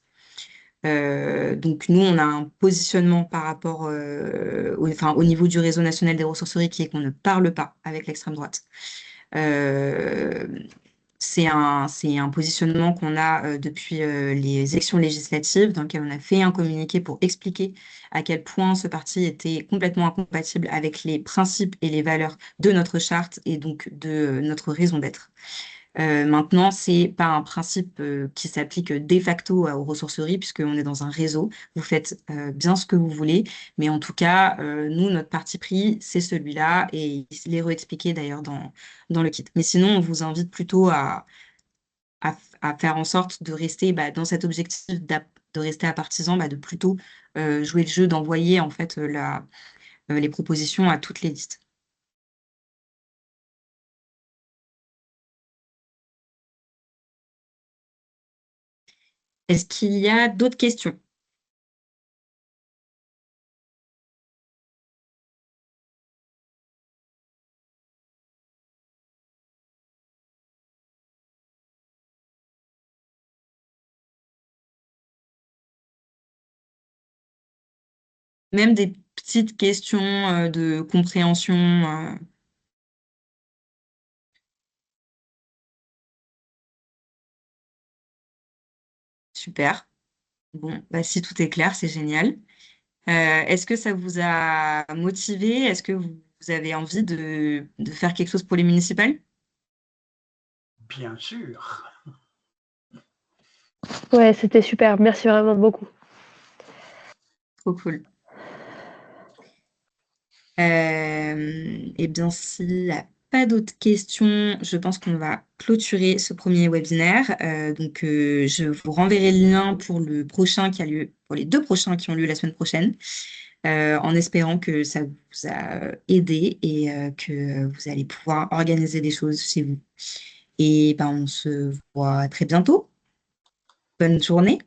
Donc, nous, on a un positionnement par rapport au niveau du réseau national des ressourceries qui est qu'on ne parle pas avec l'extrême droite. C'est un positionnement qu'on a depuis les élections législatives, dans lequel on a fait un communiqué pour expliquer à quel point ce parti était complètement incompatible avec les principes et les valeurs de notre charte et donc de notre raison d'être. Maintenant, c'est pas un principe qui s'applique de facto aux ressourceries, puisqu'on est dans un réseau. Vous faites bien ce que vous voulez, mais en tout cas, nous, notre parti pris, c'est celui-là, et il est réexpliqué d'ailleurs dans le kit. Mais sinon, on vous invite plutôt à faire en sorte de rester dans cet objectif de rester à partisan, de plutôt jouer le jeu, d'envoyer en fait les propositions à toutes les listes. Est-ce qu'il y a d'autres questions? Même des petites questions de compréhension. Super. Bon, si tout est clair, c'est génial. Est-ce que ça vous a motivé? Est-ce que vous avez envie de faire quelque chose pour les municipales? Bien sûr. Ouais, c'était super. Merci vraiment beaucoup. Trop cool. Eh bien, s'il n'y a pas d'autres questions, je pense qu'on va clôturer ce premier webinaire. Donc, je vous renverrai le lien pour le prochain qui a lieu, pour les 2 prochains qui ont lieu la semaine prochaine, en espérant que ça vous a aidé et que vous allez pouvoir organiser des choses chez vous. Et on se voit très bientôt. Bonne journée.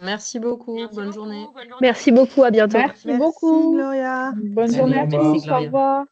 Merci beaucoup. Bonne journée. Merci beaucoup. À bientôt. Merci beaucoup. Gloria. Bonne Salut, journée à merci, tous. Au Gloria. revoir.